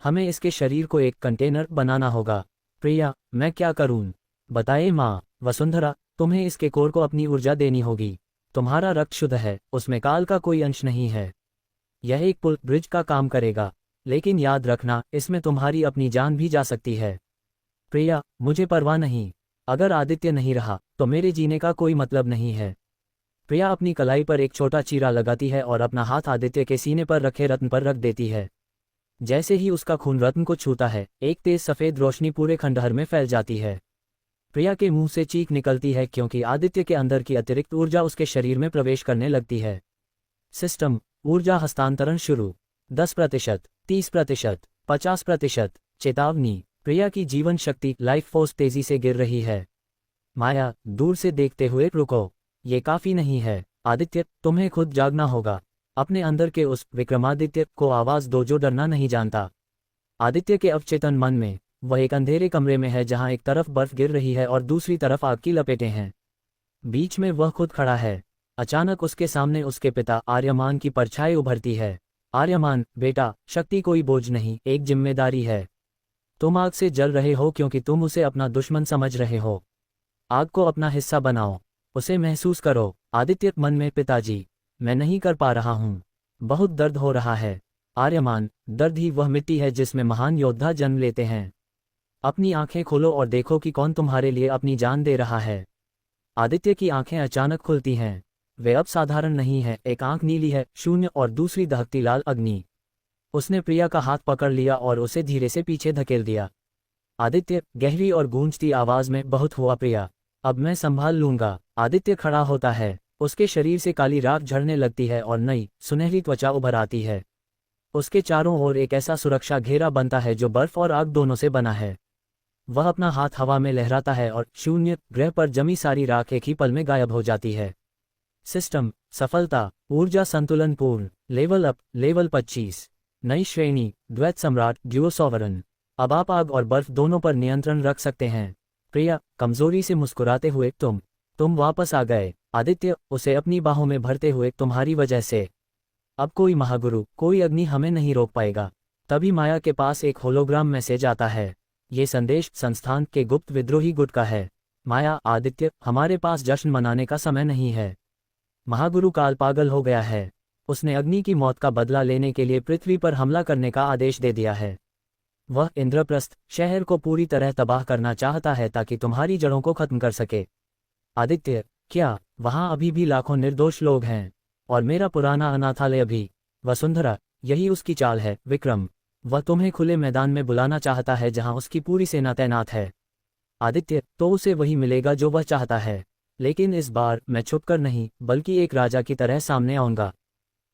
हमें इसके शरीर को एक कंटेनर बनाना होगा। प्रिया, मैं क्या करूं? बताए माँ। वसुंधरा, तुम्हें इसके कोर को अपनी ऊर्जा देनी होगी। तुम्हारा रक्त शुद्ध है, उसमें काल का कोई अंश नहीं है। यह एक पुल ब्रिज का काम करेगा, लेकिन याद रखना, इसमें तुम्हारी अपनी जान भी जा सकती है। प्रिया, मुझे परवाह नहीं। अगर आदित्य नहीं रहा तो मेरे जीने का कोई मतलब नहीं है। प्रिया अपनी कलाई पर एक छोटा चीरा लगाती है और अपना हाथ आदित्य के सीने पर रखे रत्न पर रख देती है। जैसे ही उसका खून रत्न को छूता है, एक तेज सफेद रोशनी पूरे खंडहर में फैल जाती है। प्रिया के मुंह से चीख निकलती है क्योंकि आदित्य के अंदर की अतिरिक्त ऊर्जा उसके शरीर में प्रवेश करने लगती है। सिस्टम ऊर्जा हस्तांतरण शुरू। 10%, 30%, 50%। चेतावनी, प्रिया की जीवन शक्ति लाइफ फोर्स तेजी से गिर रही है। माया दूर से देखते हुए, रुको, ये काफी नहीं है। आदित्य, तुम्हें खुद जागना होगा। अपने अंदर के उस विक्रमादित्य को आवाज दो जो डरना नहीं जानता। आदित्य के अवचेतन मन में वह एक अंधेरे कमरे में है जहां एक तरफ बर्फ गिर रही है और दूसरी तरफ आग की लपेटें हैं। बीच में वह खुद खड़ा है। अचानक उसके सामने उसके पिता आर्यमान की परछाई उभरती है। आर्यमान, बेटा, शक्ति कोई बोझ नहीं, एक जिम्मेदारी है। तुम आग से जल रहे हो क्योंकि तुम उसे अपना दुश्मन समझ रहे हो। आग को अपना हिस्सा बनाओ, उसे महसूस करो। आदित्य मन में, पिताजी, मैं नहीं कर पा रहा हूँ, बहुत दर्द हो रहा है। आर्यमान, दर्द ही वह मिट्टी है जिसमें महान योद्धा जन्म लेते हैं। अपनी आंखें खोलो और देखो कि कौन तुम्हारे लिए अपनी जान दे रहा है। आदित्य की आंखें अचानक खुलती हैं। वे अब साधारण नहीं है, एक आंख नीली है, शून्य, और दूसरी दहकती लाल अग्नि। उसने प्रिया का हाथ पकड़ लिया और उसे धीरे से पीछे धकेल दिया। आदित्य, गहरी और गूंजती आवाज में, बहुत हुआ प्रिया, अब मैं संभाल लूंगा। आदित्य खड़ा होता है। उसके शरीर से काली राख झड़ने लगती है और नई सुनहरी त्वचा उभर आती है। उसके चारों ओर एक ऐसा सुरक्षा घेरा बनता है जो बर्फ और आग दोनों से बना है। वह अपना हाथ हवा में लहराता है और शून्य ग्रह पर जमी सारी राख एक ही पल में गायब हो जाती है। सिस्टम सफलता, ऊर्जा संतुलन पूर्ण, लेवल अप, लेवल 25, नई श्रेणी, द्वैत सम्राट, ड्यूओ सॉवरन। अब आप आग और बर्फ दोनों पर नियंत्रण रख सकते हैं। प्रिया कमजोरी से मुस्कुराते हुए, तुम वापस आ गए। आदित्य उसे अपनी बाहों में भरते हुए, तुम्हारी वजह से अब कोई महागुरु, कोई अग्नि हमें नहीं रोक पाएगा। तभी माया के पास एक होलोग्राम मैसेज आता है। ये संदेश संस्थान के गुप्त विद्रोही गुट का है। माया, आदित्य, हमारे पास जश्न मनाने का समय नहीं है। महागुरु काल पागल हो गया है। उसने अग्नि की मौत का बदला लेने के लिए पृथ्वी पर हमला करने का आदेश दे दिया है। वह इंद्रप्रस्थ शहर को पूरी तरह तबाह करना चाहता है ताकि तुम्हारी जड़ों को खत्म कर सके। आदित्य, क्या वहां अभी भी लाखों निर्दोष लोग हैं? और मेरा पुराना अनाथालय भी? वसुंधरा, यही उसकी चाल है विक्रम। वह तुम्हें खुले मैदान में बुलाना चाहता है जहां उसकी पूरी सेना तैनात है। आदित्य, तो उसे वही मिलेगा जो वह चाहता है, लेकिन इस बार मैं छुपकर नहीं बल्कि एक राजा की तरह सामने आऊंगा।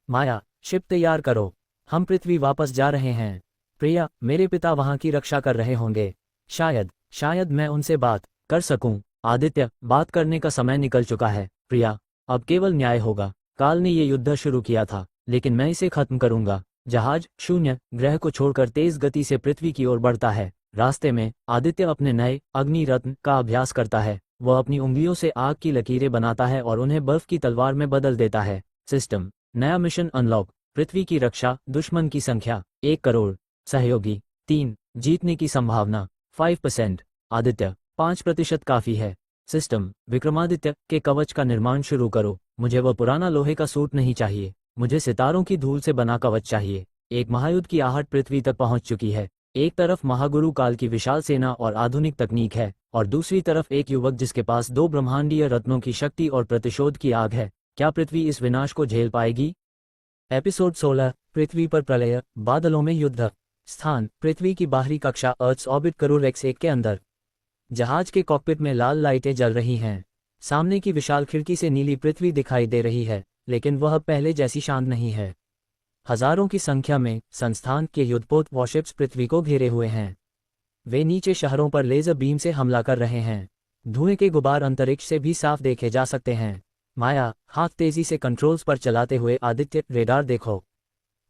माया, शिप तैयार करो, हम पृथ्वी वापस जा रहे हैं। प्रिया, मेरे पिता वहां की रक्षा कर रहे होंगे। शायद मैं उनसे बात कर सकूं। आदित्य, बात करने का समय निकल चुका है। प्रिया, अब केवल न्याय होगा। काल ने ये युद्ध शुरू किया था, लेकिन मैं इसे खत्म करूंगा। जहाज शून्य ग्रह को छोड़कर तेज गति से पृथ्वी की ओर बढ़ता है। रास्ते में आदित्य अपने नए अग्नि रत्न का अभ्यास करता है। वह अपनी उंगलियों से आग की लकीरें बनाता है और उन्हें बर्फ की तलवार में बदल देता है। सिस्टम नया मिशन अनलॉक। पृथ्वी की रक्षा, दुश्मन की संख्या 1 करोड़, सहयोगी 3, जीतने की संभावना 5%। आदित्य, 5% काफी है। सिस्टम विक्रमादित्य के कवच का निर्माण शुरू करो। मुझे वह पुराना लोहे का सूट नहीं चाहिए, मुझे सितारों की धूल से बना कवच चाहिए। एक महायुद्ध की आहट पृथ्वी तक पहुंच चुकी है। एक तरफ महागुरु काल की विशाल सेना और आधुनिक तकनीक है, और दूसरी तरफ एक युवक जिसके पास 2 ब्रह्मांडीय रत्नों की शक्ति और प्रतिशोध की आग है। क्या पृथ्वी इस विनाश को झेल पाएगी? एपिसोड 16, पृथ्वी पर प्रलय, बादलों में युद्ध। स्थान पृथ्वी की बाहरी कक्षा, अर्थ्स ऑर्बिट, करोड़ X1 के अंदर। जहाज के कॉकपिट में लाल लाइटें जल रही हैं। सामने की विशाल खिड़की से नीली पृथ्वी दिखाई दे रही है, लेकिन वह पहले जैसी शांत नहीं है। हजारों की संख्या में संस्थान के युद्धपोत वॉरशिप्स पृथ्वी को घेरे हुए हैं। वे नीचे शहरों पर लेजर बीम से हमला कर रहे हैं। धुएं के गुबार अंतरिक्ष से भी साफ देखे जा सकते हैं। माया हाथ तेजी से कंट्रोल्स पर चलाते हुए, आदित्य, रेडार देखो।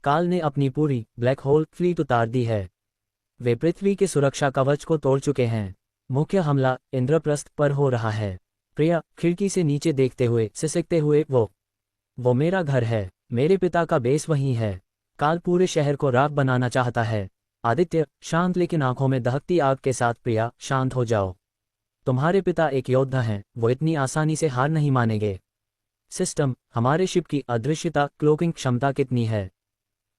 काल ने अपनी पूरी ब्लैक होल फ्लीट उतार दी है। वे पृथ्वी के सुरक्षा कवच को तोड़ चुके हैं। मुख्य हमला इंद्रप्रस्थ पर हो रहा है। प्रिया खिड़की से नीचे देखते हुए सिसकते हुए, वो मेरा घर है, मेरे पिता का बेस वहीं है। काल पूरे शहर को राख बनाना चाहता है। आदित्य शांत लेकिन आंखों में दहकती आग के साथ, प्रिया शांत हो जाओ। तुम्हारे पिता एक योद्धा हैं, वो इतनी आसानी से हार नहीं मानेंगे। सिस्टम हमारे शिप की अदृश्यता क्लोकिंग क्षमता कितनी है?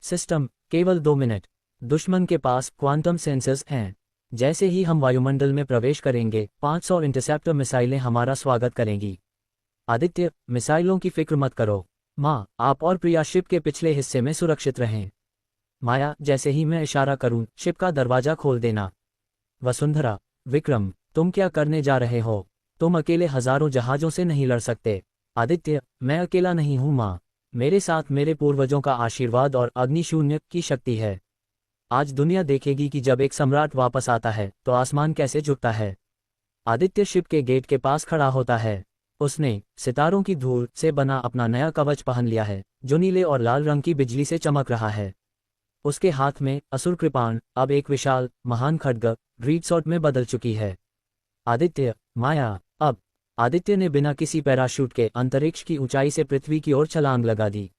सिस्टम केवल 2 मिनट। दुश्मन के पास क्वांटम सेंसर्स हैं। जैसे ही हम वायुमंडल में प्रवेश करेंगे, 500 इंटरसेप्टर मिसाइलें हमारा स्वागत करेंगी। आदित्य मिसाइलों की फिक्र मत करो। माँ, आप और प्रिया शिप के पिछले हिस्से में सुरक्षित रहें। माया, जैसे ही मैं इशारा करूं, शिप का दरवाजा खोल देना। वसुंधरा, विक्रम, तुम क्या करने जा रहे हो? तुम अकेले हजारों जहाजों से नहीं लड़ सकते। आदित्य, मैं अकेला नहीं हूं माँ। मेरे साथ मेरे पूर्वजों का आशीर्वाद और अग्निशून्य की शक्ति है। आज दुनिया देखेगी कि जब एक सम्राट वापस आता है तो आसमान कैसे झुकता है। आदित्य शिप के गेट के पास खड़ा होता है। उसने सितारों की धूल से बना अपना नया कवच पहन लिया है, जो नीले और लाल रंग की बिजली से चमक रहा है। उसके हाथ में असुर कृपाण, अब एक विशाल महान खड्ग ग्रीडसॉर्ड में बदल चुकी है। आदित्य, माया, अब। आदित्य ने बिना किसी पैराशूट के अंतरिक्ष की ऊंचाई से पृथ्वी की ओर छलांग लगा दी।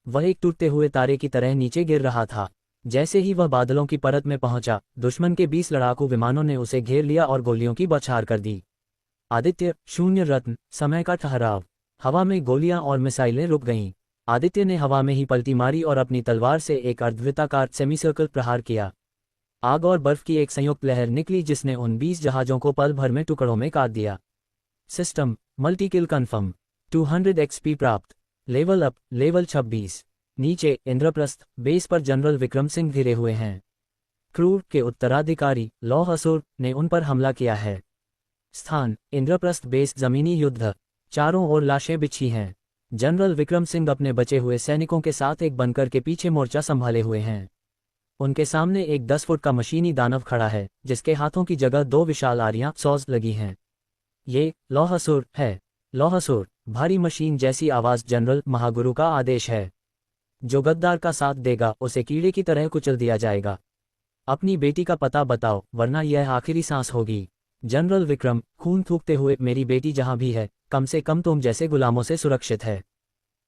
वह एक टूटते हुए तारे की तरह नीचे गिर रहा था। जैसे ही वह बादलों की परत में पहुंचा, दुश्मन के 20 लड़ाकू विमानों ने उसे घेर लिया और गोलियों की बौछार कर दी। आदित्य, शून्य रत्न, समय का ठहराव। हवा में गोलियां और मिसाइलें रुक गईं। आदित्य ने हवा में ही पलटी मारी और अपनी तलवार से एक अर्धवृत्ताकार सेमीसर्कल प्रहार किया। आग और बर्फ की एक संयुक्त लहर निकली जिसने उन 20 जहाजों को पल भर में टुकड़ों में काट दिया। सिस्टम मल्टी किल कन्फर्म। 200 एक्सपी प्राप्त। Level up, level 26। नीचे इंद्रप्रस्थ बेस पर जनरल विक्रम सिंह घिरे हुए हैं। क्रूर के उत्तराधिकारी लौह असुर ने उन पर हमला किया है। स्थान इंद्रप्रस्थ बेस, जमीनी युद्ध। चारों ओर लाशें बिछी हैं। जनरल विक्रम सिंह अपने बचे हुए सैनिकों के साथ एक बनकर के पीछे मोर्चा संभाले हुए हैं। उनके सामने एक 10 फुट का मशीनी दानव खड़ा है, जिसके हाथों की जगह 2 विशाल आरियां सॉज लगी हैं। ये लौहसुर है। लौहसुर, भारी मशीन जैसी आवाज। जनरल, महागुरु का आदेश है। जो गद्दार का साथ देगा उसे कीड़े की तरह कुचल दिया जाएगा। अपनी बेटी का पता बताओ, वरना यह आखिरी सांस होगी। जनरल विक्रम, खून थूकते हुए, मेरी बेटी जहां भी है, कम से कम तुम जैसे गुलामों से सुरक्षित है।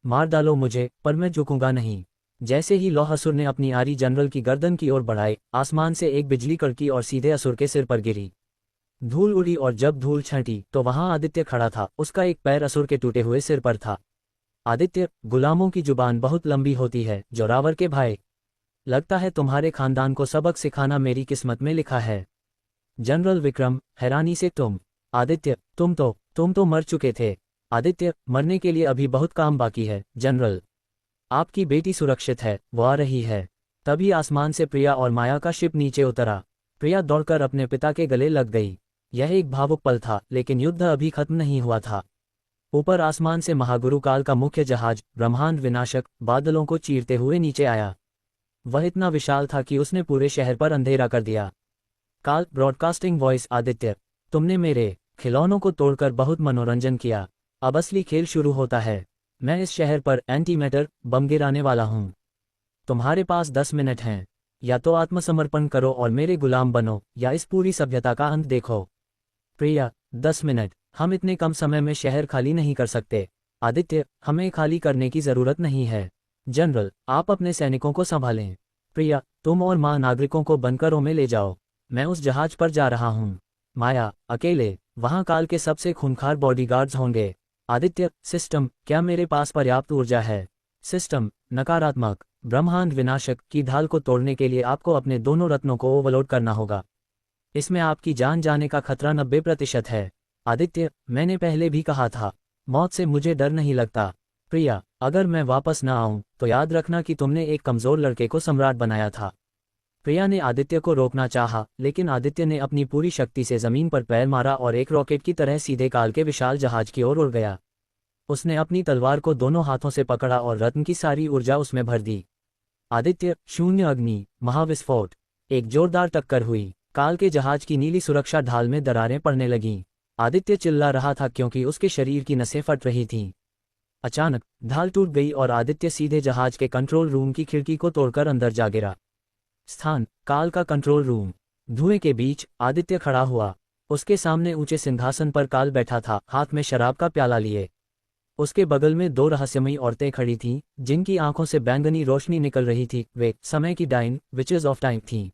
मार डालो मुझे, पर मैं झुकूंगा नहीं। जैसे ही लौहसुर ने अपनी आरी जनरल की गर्दन की ओर बढ़ाई, आसमान से एक बिजली कड़की और सीधे असुर के सिर पर गिरी। धूल उड़ी और जब धूल छंटी तो वहां आदित्य खड़ा था। उसका एक पैर असुर के टूटे हुए सिर पर था। आदित्य, गुलामों की जुबान बहुत लंबी होती है, जोरावर के भाई। लगता है तुम्हारे खानदान को सबक सिखाना मेरी किस्मत में लिखा है। जनरल विक्रम, हैरानी से, तुम? आदित्य, तुम तो मर चुके थे। आदित्य, मरने के लिए अभी बहुत काम बाकी है जनरल। आपकी बेटी सुरक्षित है, वो आ रही है। तभी आसमान से प्रिया और माया का शिप नीचे उतरा। प्रिया दौड़कर अपने पिता के गले लग गई। यह एक भावुक पल था, लेकिन युद्ध अभी खत्म नहीं हुआ था। ऊपर आसमान से महागुरु काल का मुख्य जहाज, ब्रह्मांड विनाशक, बादलों को चीरते हुए नीचे आया। वह इतना विशाल था कि उसने पूरे शहर पर अंधेरा कर दिया। काल ब्रॉडकास्टिंग वॉइस। आदित्य, तुमने मेरे खिलौनों को तोड़कर बहुत मनोरंजन किया। अब असली खेल शुरू होता है। मैं इस शहर पर एंटी मैटर बम गिराने वाला हूं। तुम्हारे पास 10 मिनट हैं। या तो आत्मसमर्पण करो और मेरे गुलाम बनो, या इस पूरी सभ्यता का अंत देखो। प्रिया, 10 मिनट। हम इतने कम समय में शहर खाली नहीं कर सकते। आदित्य, हमें खाली करने की जरूरत नहीं है। जनरल, आप अपने सैनिकों को संभालें। प्रिया, तुम और मां नागरिकों को बंकरों में ले जाओ। मैं उस जहाज पर जा रहा हूं। माया, अकेले? वहां काल के सबसे खूंखार बॉडीगार्ड्स होंगे। आदित्य, सिस्टम, क्या मेरे पास पर्याप्त ऊर्जा है? सिस्टम, नकारात्मक। ब्रह्मांड विनाशक की ढाल को तोड़ने के लिए आपको अपने दोनों रत्नों को ओवरलोड करना होगा। इसमें आपकी जान जाने का खतरा 90% है। आदित्य, मैंने पहले भी कहा था, मौत से मुझे डर नहीं लगता। प्रिया, अगर मैं वापस न आऊं तो याद रखना कि तुमने एक कमजोर लड़के को सम्राट बनाया था। प्रिया ने आदित्य को रोकना चाहा, लेकिन आदित्य ने अपनी पूरी शक्ति से जमीन पर पैर मारा और एक रॉकेट की तरह सीधे काल के विशाल जहाज की ओर उड़ गया। उसने अपनी तलवार को दोनों हाथों से पकड़ा और रत्न की सारी ऊर्जा उसमें भर दी। आदित्य, शून्य अग्नि, महाविस्फोट। एक जोरदार टक्कर हुई। काल के जहाज की नीली सुरक्षा ढाल में दरारें पड़ने लगीं। आदित्य चिल्ला रहा था क्योंकि उसके शरीर की नसें फट रही थीं। अचानक ढाल टूट गई और आदित्य सीधे जहाज के कंट्रोल रूम की खिड़की को तोड़कर अंदर जा गिरा। स्थान काल का कंट्रोल रूम। धुएं के बीच आदित्य खड़ा हुआ। उसके सामने ऊंचे सिंहासन पर काल बैठा था, हाथ में शराब का प्याला लिए। उसके बगल में 2 रहस्यमयी औरतें खड़ी थीं, जिनकी आंखों से बैंगनी रोशनी निकल रही थी। वे समय की डाइन, विचेस ऑफ टाइम थीं।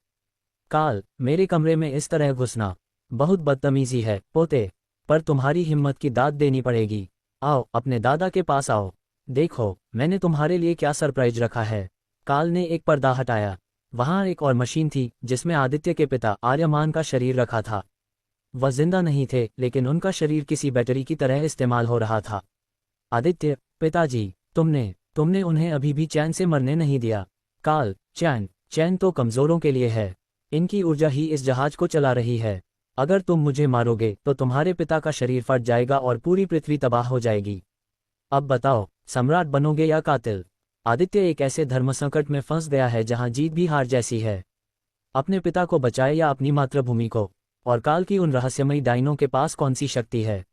काल, मेरे कमरे में इस तरह घुसना बहुत बदतमीजी है, पोते। पर तुम्हारी हिम्मत की दाद देनी पड़ेगी। आओ, अपने दादा के पास आओ। देखो, मैंने तुम्हारे लिए क्या सरप्राइज रखा है। काल ने एक पर्दा हटाया। वहां एक और मशीन थी, जिसमें आदित्य के पिता आर्यमान का शरीर रखा था। वह जिंदा नहीं थे, लेकिन उनका शरीर किसी बैटरी की तरह इस्तेमाल हो रहा था। आदित्य, पिताजी, तुमने उन्हें अभी भी चैन से मरने नहीं दिया। काल, चैन, चैन तो कमजोरों के लिए है। इनकी ऊर्जा ही इस जहाज को चला रही है। अगर तुम मुझे मारोगे तो तुम्हारे पिता का शरीर फट जाएगा और पूरी पृथ्वी तबाह हो जाएगी। अब बताओ, सम्राट बनोगे या कातिल? आदित्य एक ऐसे धर्मसंकट में फंस गया है जहां जीत भी हार जैसी है। अपने पिता को बचाए या अपनी मातृभूमि को? और काल की उन रहस्यमयी डायनों के पास कौन सी शक्ति है?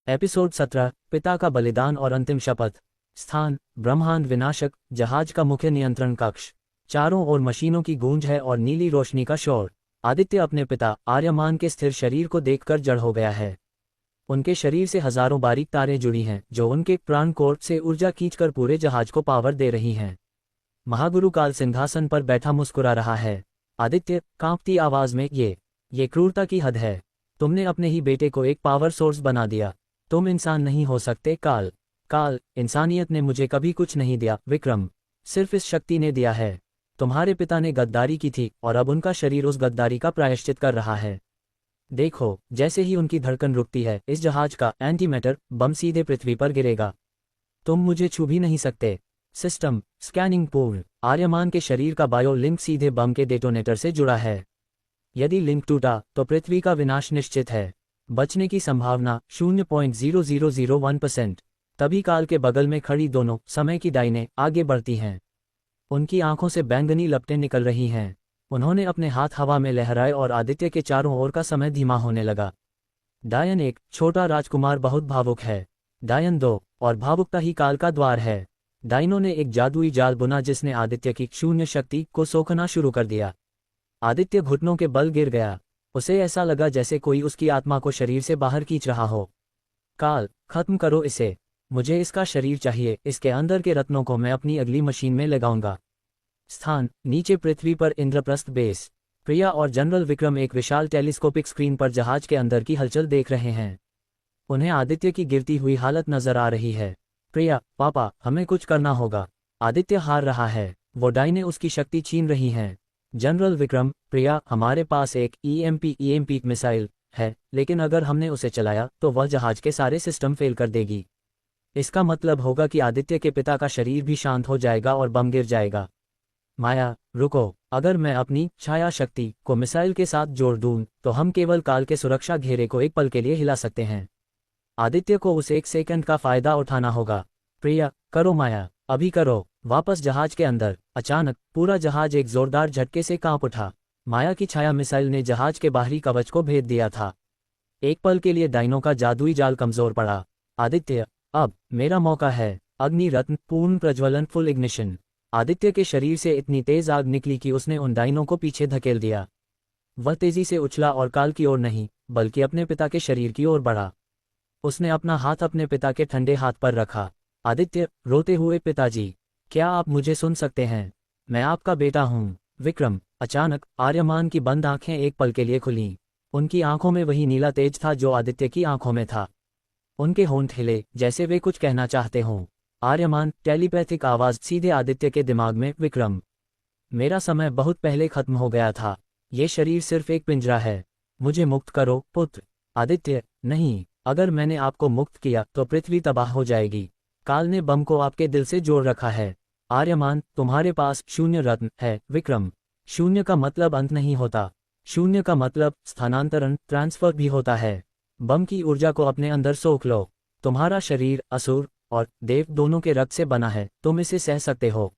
एपिसोड 17, पिता का बलिदान और अंतिम शपथ। स्थान, ब्रह्मांड विनाशक, जहाज का मुख्य नियंत्रण कक्ष। चारों ओर मशीनों की गूंज है और नीली रोशनी का शोर। आदित्य अपने पिता आर्यमान के स्थिर शरीर को देखकर जड़ हो गया है। उनके शरीर से हजारों बारीक तारें जुड़ी हैं जो उनके प्राण कोर्ट से ऊर्जा खींचकर पूरे जहाज को पावर दे रही हैं। महागुरु काल सिंहासन पर बैठा मुस्कुरा रहा है। आदित्य, कांपती आवाज में, ये क्रूरता की हद है। तुमने अपने ही बेटे को एक पावर सोर्स बना दिया। तुम इंसान नहीं हो सकते काल। काल, इंसानियत ने मुझे कभी कुछ नहीं दिया विक्रम, सिर्फ इस शक्ति ने दिया है। तुम्हारे पिता ने गद्दारी की थी और अब उनका शरीर उस गद्दारी का प्रायश्चित कर रहा है। देखो, जैसे ही उनकी धड़कन रुकती है इस जहाज का एंटीमैटर बम सीधे पृथ्वी पर गिरेगा। तुम मुझे छू भी नहीं सकते। सिस्टम स्कैनिंग पूर्ण। आर्यमान के शरीर का बायो लिंक सीधे बम के डेटोनेटर से जुड़ा है। यदि लिंक टूटा तो पृथ्वी का विनाश निश्चित है। बचने की संभावना 0.0001%। तभी काल के बगल में खड़ी दोनों समय की डाइनें आगे बढ़ती हैं। उनकी आंखों से बैंगनी लपटें निकल रही हैं। उन्होंने अपने हाथ हवा में लहराए और आदित्य के चारों ओर का समय धीमा होने लगा। डायन 1, छोटा राजकुमार बहुत भावुक है। डायन 2, और भावुकता ही काल का द्वार है। डायनों ने एक जादुई जाल बुना जिसने आदित्य की शून्य शक्ति को सोखना शुरू कर दिया। आदित्य घुटनों के बल गिर गया। उसे ऐसा लगा जैसे कोई उसकी आत्मा को शरीर से बाहर खींच रहा हो। काल, खत्म करो इसे। मुझे इसका शरीर चाहिए। इसके अंदर के रत्नों को मैं अपनी अगली मशीन में लगाऊंगा। स्थान, नीचे पृथ्वी पर इंद्रप्रस्थ बेस। प्रिया और जनरल विक्रम एक विशाल टेलीस्कोपिक स्क्रीन पर जहाज के अंदर की हलचल देख रहे हैं। उन्हें आदित्य की गिरती हुई हालत नजर आ रही है। प्रिया, पापा, हमें कुछ करना होगा। आदित्य हार रहा है। वो डाइनें उसकी शक्ति छीन रही हैं। जनरल विक्रम, प्रिया, हमारे पास एक ईएमपी मिसाइल है, लेकिन अगर हमने उसे चलाया तो वह जहाज के सारे सिस्टम फेल कर देगी। इसका मतलब होगा कि आदित्य के पिता का शरीर भी शांत हो जाएगा और बम गिर जाएगा। माया, रुको। अगर मैं अपनी छाया शक्ति को मिसाइल के साथ जोड़ दूं तो हम केवल काल के सुरक्षा घेरे को एक पल के लिए हिला सकते हैं। आदित्य को उस एक सेकंड का फायदा उठाना होगा। प्रिया, करो माया, अभी करो। वापस जहाज के अंदर। अचानक पूरा जहाज एक जोरदार झटके से कांप उठा। माया की छाया मिसाइल ने जहाज के बाहरी कवच को भेद दिया था। एक पल के लिए डाइनों का जादुई जाल कमजोर पड़ा। आदित्य, अब मेरा मौका है। अग्नि रत्न पूर्ण प्रज्वलन फुल इग्निशन। आदित्य के शरीर से इतनी तेज आग निकली कि उसने उन डाइनों को पीछे धकेल दिया। वह तेजी से उछला और काल की ओर नहीं बल्कि अपने पिता के शरीर की ओर बढ़ा। उसने अपना हाथ अपने पिता के ठंडे हाथ पर रखा। आदित्य, रोते हुए, पिताजी, क्या आप मुझे सुन सकते हैं? मैं आपका बेटा हूँ। विक्रम। अचानक आर्यमान की बंद आंखें एक पल के लिए खुलीं। उनकी आंखों में वही नीला तेज था जो आदित्य की आंखों में था। उनके होंठ हिले जैसे वे कुछ कहना चाहते हों। आर्यमान, टेलीपैथिक आवाज सीधे आदित्य के दिमाग में, विक्रम, मेरा समय बहुत पहले खत्म हो गया था। ये शरीर सिर्फ एक पिंजरा है। मुझे मुक्त करो पुत्र। आदित्य, नहीं, अगर मैंने आपको मुक्त किया तो पृथ्वी तबाह हो जाएगी। काल ने बम को आपके दिल से जोड़ रखा है। आर्यमान, तुम्हारे पास शून्य रत्न है। विक्रम, शून्य का मतलब अंत नहीं होता। शून्य का मतलब स्थानांतरण, ट्रांसफर भी होता है। बम की ऊर्जा को अपने अंदर सोख लो। तुम्हारा शरीर असुर और देव दोनों के रक्त से बना है। तुम इसे सह सकते हो।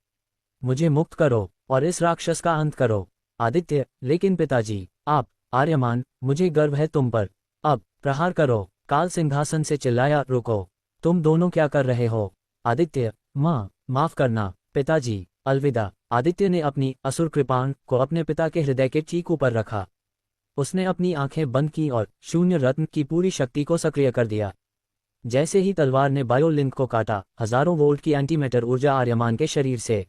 मुझे मुक्त करो और इस राक्षस का अंत करो। आदित्य, लेकिन पिताजी, आप। आर्यमान, मुझे गर्व है तुम पर। अब प्रहार करो। काल सिंहासन से चिल्लाया, रुको, तुम दोनों क्या कर रहे हो? आदित्य, माँ, माफ करना पिताजी, अलविदा। आदित्य ने अपनी असुर कृपाण को अपने पिता के हृदय के चीकू पर रखा। उसने अपनी आंखें बंद की और शून्य रत्न की पूरी शक्ति को सक्रिय कर दिया। जैसे ही तलवार ने बायोलिंक को काटा, हजारों वोल्ट की एंटीमैटर ऊर्जा आर्यमान के शरीर से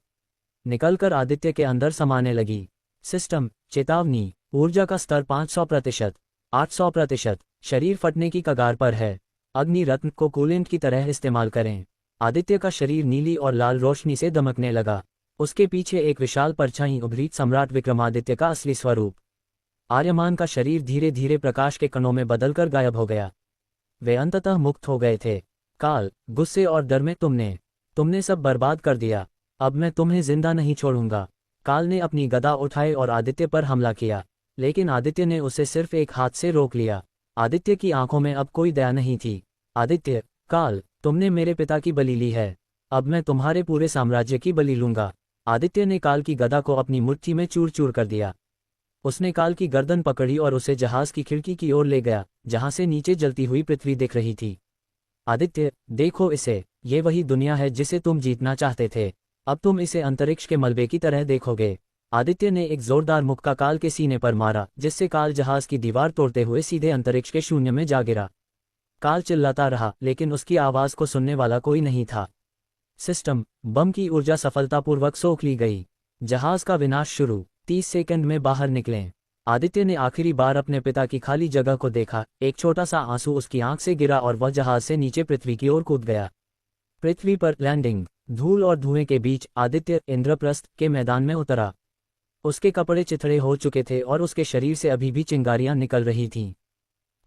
निकलकर आदित्य के अंदर समाने लगी। सिस्टम चेतावनी, ऊर्जा का स्तर 500%, 800%, शरीर फटने की कगार पर है। अग्नि रत्न को कूलेंट की तरह इस्तेमाल करें। आदित्य का शरीर नीली और लाल रोशनी से दमकने लगा। उसके पीछे एक विशाल परछाई उभरी, सम्राट विक्रमादित्य का असली स्वरूप। आर्यमान का शरीर धीरे धीरे प्रकाश के कणों में बदलकर गायब हो गया। वे अंततः मुक्त हो गए थे। काल, गुस्से और डर में तुमने सब बर्बाद कर दिया। अब मैं तुम्हें जिंदा नहीं छोड़ूंगा। काल ने अपनी गदा उठाई और आदित्य पर हमला किया, लेकिन आदित्य ने उसे सिर्फ एक हाथ से रोक लिया। आदित्य की आंखों में अब कोई दया नहीं थी। आदित्य, काल, तुमने मेरे पिता की बलि ली है, अब मैं तुम्हारे पूरे साम्राज्य की बलि लूंगा। आदित्य ने काल की गदा को अपनी मुट्ठी में चूर चूर कर दिया। उसने काल की गर्दन पकड़ी और उसे जहाज की खिड़की की ओर ले गया, जहां से नीचे जलती हुई पृथ्वी दिख रही थी। आदित्य, देखो इसे, ये वही दुनिया है जिसे तुम जीतना चाहते थे। अब तुम इसे अंतरिक्ष के मलबे की तरह देखोगे। आदित्य ने एक जोरदार मुक्का काल के सीने पर मारा, जिससे काल जहाज की दीवार तोड़ते हुए सीधे अंतरिक्ष के शून्य में जा गिरा। काल चिल्लाता रहा, लेकिन उसकी आवाज को सुनने वाला कोई नहीं था। सिस्टम बम की ऊर्जा सफलतापूर्वक सोख ली गई। जहाज का विनाश शुरू। 30 सेकंड में बाहर निकलें। आदित्य ने आखिरी बार अपने पिता की खाली जगह को देखा। एक छोटा सा आंसू उसकी आंख से गिरा और वह जहाज से नीचे पृथ्वी की ओर कूद गया। पृथ्वी पर लैंडिंग। धूल और धुएं के बीच आदित्य इंद्रप्रस्थ के मैदान में उतरा। उसके कपड़े चिथड़े हो चुके थे और उसके शरीर से अभी भी चिंगारियां निकल रही थीं।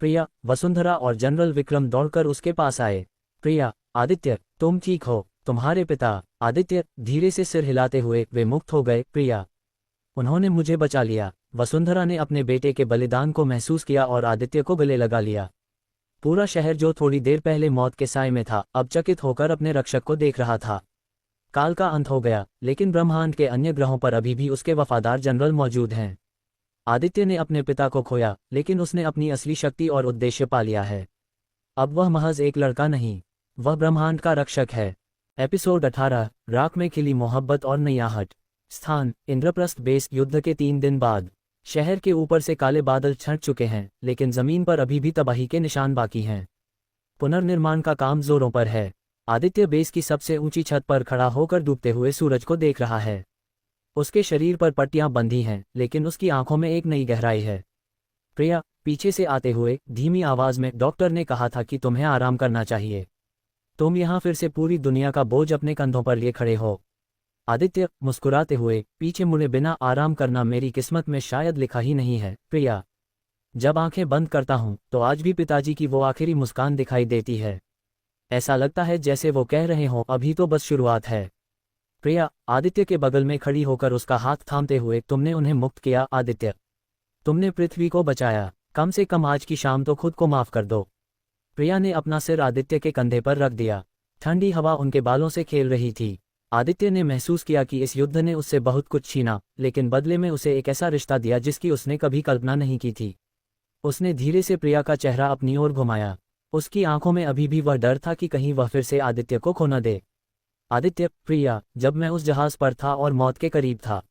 प्रिया, वसुंधरा और जनरल विक्रम दौड़कर उसके पास आए। प्रिया, आदित्य, तुम ठीक हो? तुम्हारे पिता? आदित्य धीरे से सिर हिलाते हुए, वे मुक्त हो गए प्रिया। उन्होंने मुझे बचा लिया। वसुंधरा ने अपने बेटे के बलिदान को महसूस किया और आदित्य को गले लगा लिया। पूरा शहर, जो थोड़ी देर पहले मौत के साए में था, अब चकित होकर अपने रक्षक को देख रहा था। काल का अंत हो गया, लेकिन ब्रह्मांड के अन्य ग्रहों पर अभी भी उसके वफादार जनरल मौजूद हैं। आदित्य ने अपने पिता को खोया, लेकिन उसने अपनी असली शक्ति और उद्देश्य पा लिया है। अब वह महज एक लड़का नहीं, वह ब्रह्मांड का रक्षक है। एपिसोड 18, राख में खिली मोहब्बत और नैयाहट। स्थान इंद्रप्रस्थ बेस। युद्ध के 3 दिन बाद शहर के ऊपर से काले बादल छंट चुके हैं, लेकिन जमीन पर अभी भी तबाही के निशान बाकी हैं। पुनर्निर्माण का काम जोरों पर है। आदित्य बेस की सबसे ऊंची छत पर खड़ा होकर डूबते हुए सूरज को देख रहा है। उसके शरीर पर पट्टियां बंधी हैं, लेकिन उसकी आंखों में एक नई गहराई है। प्रिया, पीछे से आते हुए धीमी आवाज में, डॉक्टर ने कहा था कि तुम्हें आराम करना चाहिए। तुम यहां फिर से पूरी दुनिया का बोझ अपने कंधों पर लिए खड़े हो। आदित्य मुस्कुराते हुए, पीछे मुड़े बिना आराम करना मेरी किस्मत में शायद लिखा ही नहीं है प्रिया। जब आंखें बंद करता हूं तो आज भी पिताजी की वो आखिरी मुस्कान दिखाई देती है। ऐसा लगता है जैसे वो कह रहे हों, अभी तो बस शुरुआत है। प्रिया, आदित्य के बगल में खड़ी होकर उसका हाथ थामते हुए, तुमने उन्हें मुक्त किया आदित्य। तुमने पृथ्वी को बचाया। कम से कम आज की शाम तो खुद को माफ कर दो। प्रिया ने अपना सिर आदित्य के कंधे पर रख दिया। ठंडी हवा उनके बालों से खेल रही थी। आदित्य ने महसूस किया कि इस युद्ध ने उससे बहुत कुछ छीना, लेकिन बदले में उसे एक ऐसा रिश्ता दिया जिसकी उसने कभी कल्पना नहीं की थी। उसने धीरे से प्रिया का चेहरा अपनी ओर घुमाया। उसकी आंखों में अभी भी वह डर था कि कहीं वह फिर से आदित्य को खो न दे। आदित्य, प्रिया, जब मैं उस जहाज पर था और मौत के करीब था,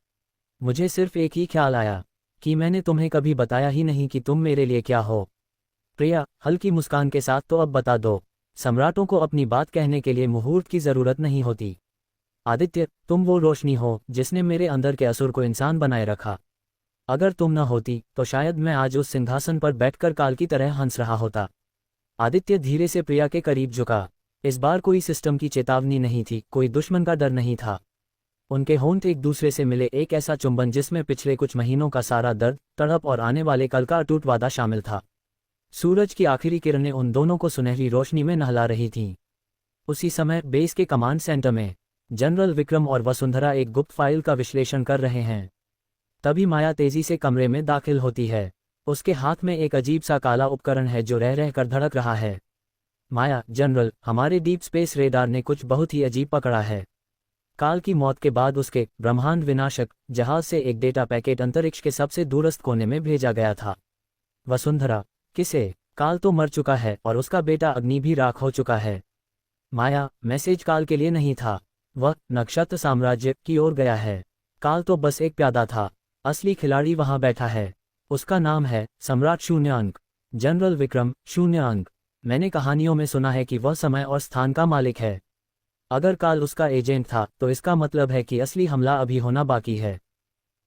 मुझे सिर्फ एक ही ख्याल आया कि मैंने तुम्हें कभी बताया ही नहीं कि तुम मेरे लिए क्या हो। प्रिया, हल्की मुस्कान के साथ, तो अब बता दो। सम्राटों को अपनी बात कहने के लिए मुहूर्त की जरूरत नहीं होती। आदित्य, तुम वो रोशनी हो जिसने मेरे अंदर के असुर को इंसान बनाए रखा। अगर तुम न होती तो शायद मैं आज उस सिंहासन पर बैठकर काल की तरह हंस रहा होता। आदित्य धीरे से प्रिया के करीब झुका। इस बार कोई सिस्टम की चेतावनी नहीं थी, कोई दुश्मन का डर नहीं था। उनके होंठ एक दूसरे से मिले, एक ऐसा चुंबन जिसमें पिछले कुछ महीनों का सारा दर्द, तड़प और आने वाले कल का अटूट वादा शामिल था। सूरज की आखिरी किरणें उन दोनों को सुनहरी रोशनी में नहला रही थीं। उसी समय बेस के कमांड सेंटर में जनरल विक्रम और वसुंधरा एक गुप्त फाइल का विश्लेषण कर रहे हैं। तभी माया तेजी से कमरे में दाखिल होती है। उसके हाथ में एक अजीब सा काला उपकरण है जो रह रह कर धड़क रहा है। माया, जनरल, हमारे डीप स्पेस रेडार ने कुछ बहुत ही अजीब पकड़ा है। काल की मौत के बाद उसके ब्रह्मांड विनाशक जहाज से एक डेटा पैकेट अंतरिक्ष के सबसे दूरस्थ कोने में भेजा गया था। वसुंधरा, किसे? काल तो मर चुका है और उसका बेटा अग्नि भी राख हो चुका है। माया, मैसेज काल के लिए नहीं था, वह नक्षत्र साम्राज्य की ओर गया है। काल तो बस एक प्यादा था, असली खिलाड़ी वहां बैठा है। उसका नाम है सम्राट शून्य अंक, जनरल विक्रम शून्य अंक। मैंने कहानियों में सुना है कि वह समय और स्थान का मालिक है। अगर काल उसका एजेंट था तो इसका मतलब है कि असली हमला अभी होना बाकी है।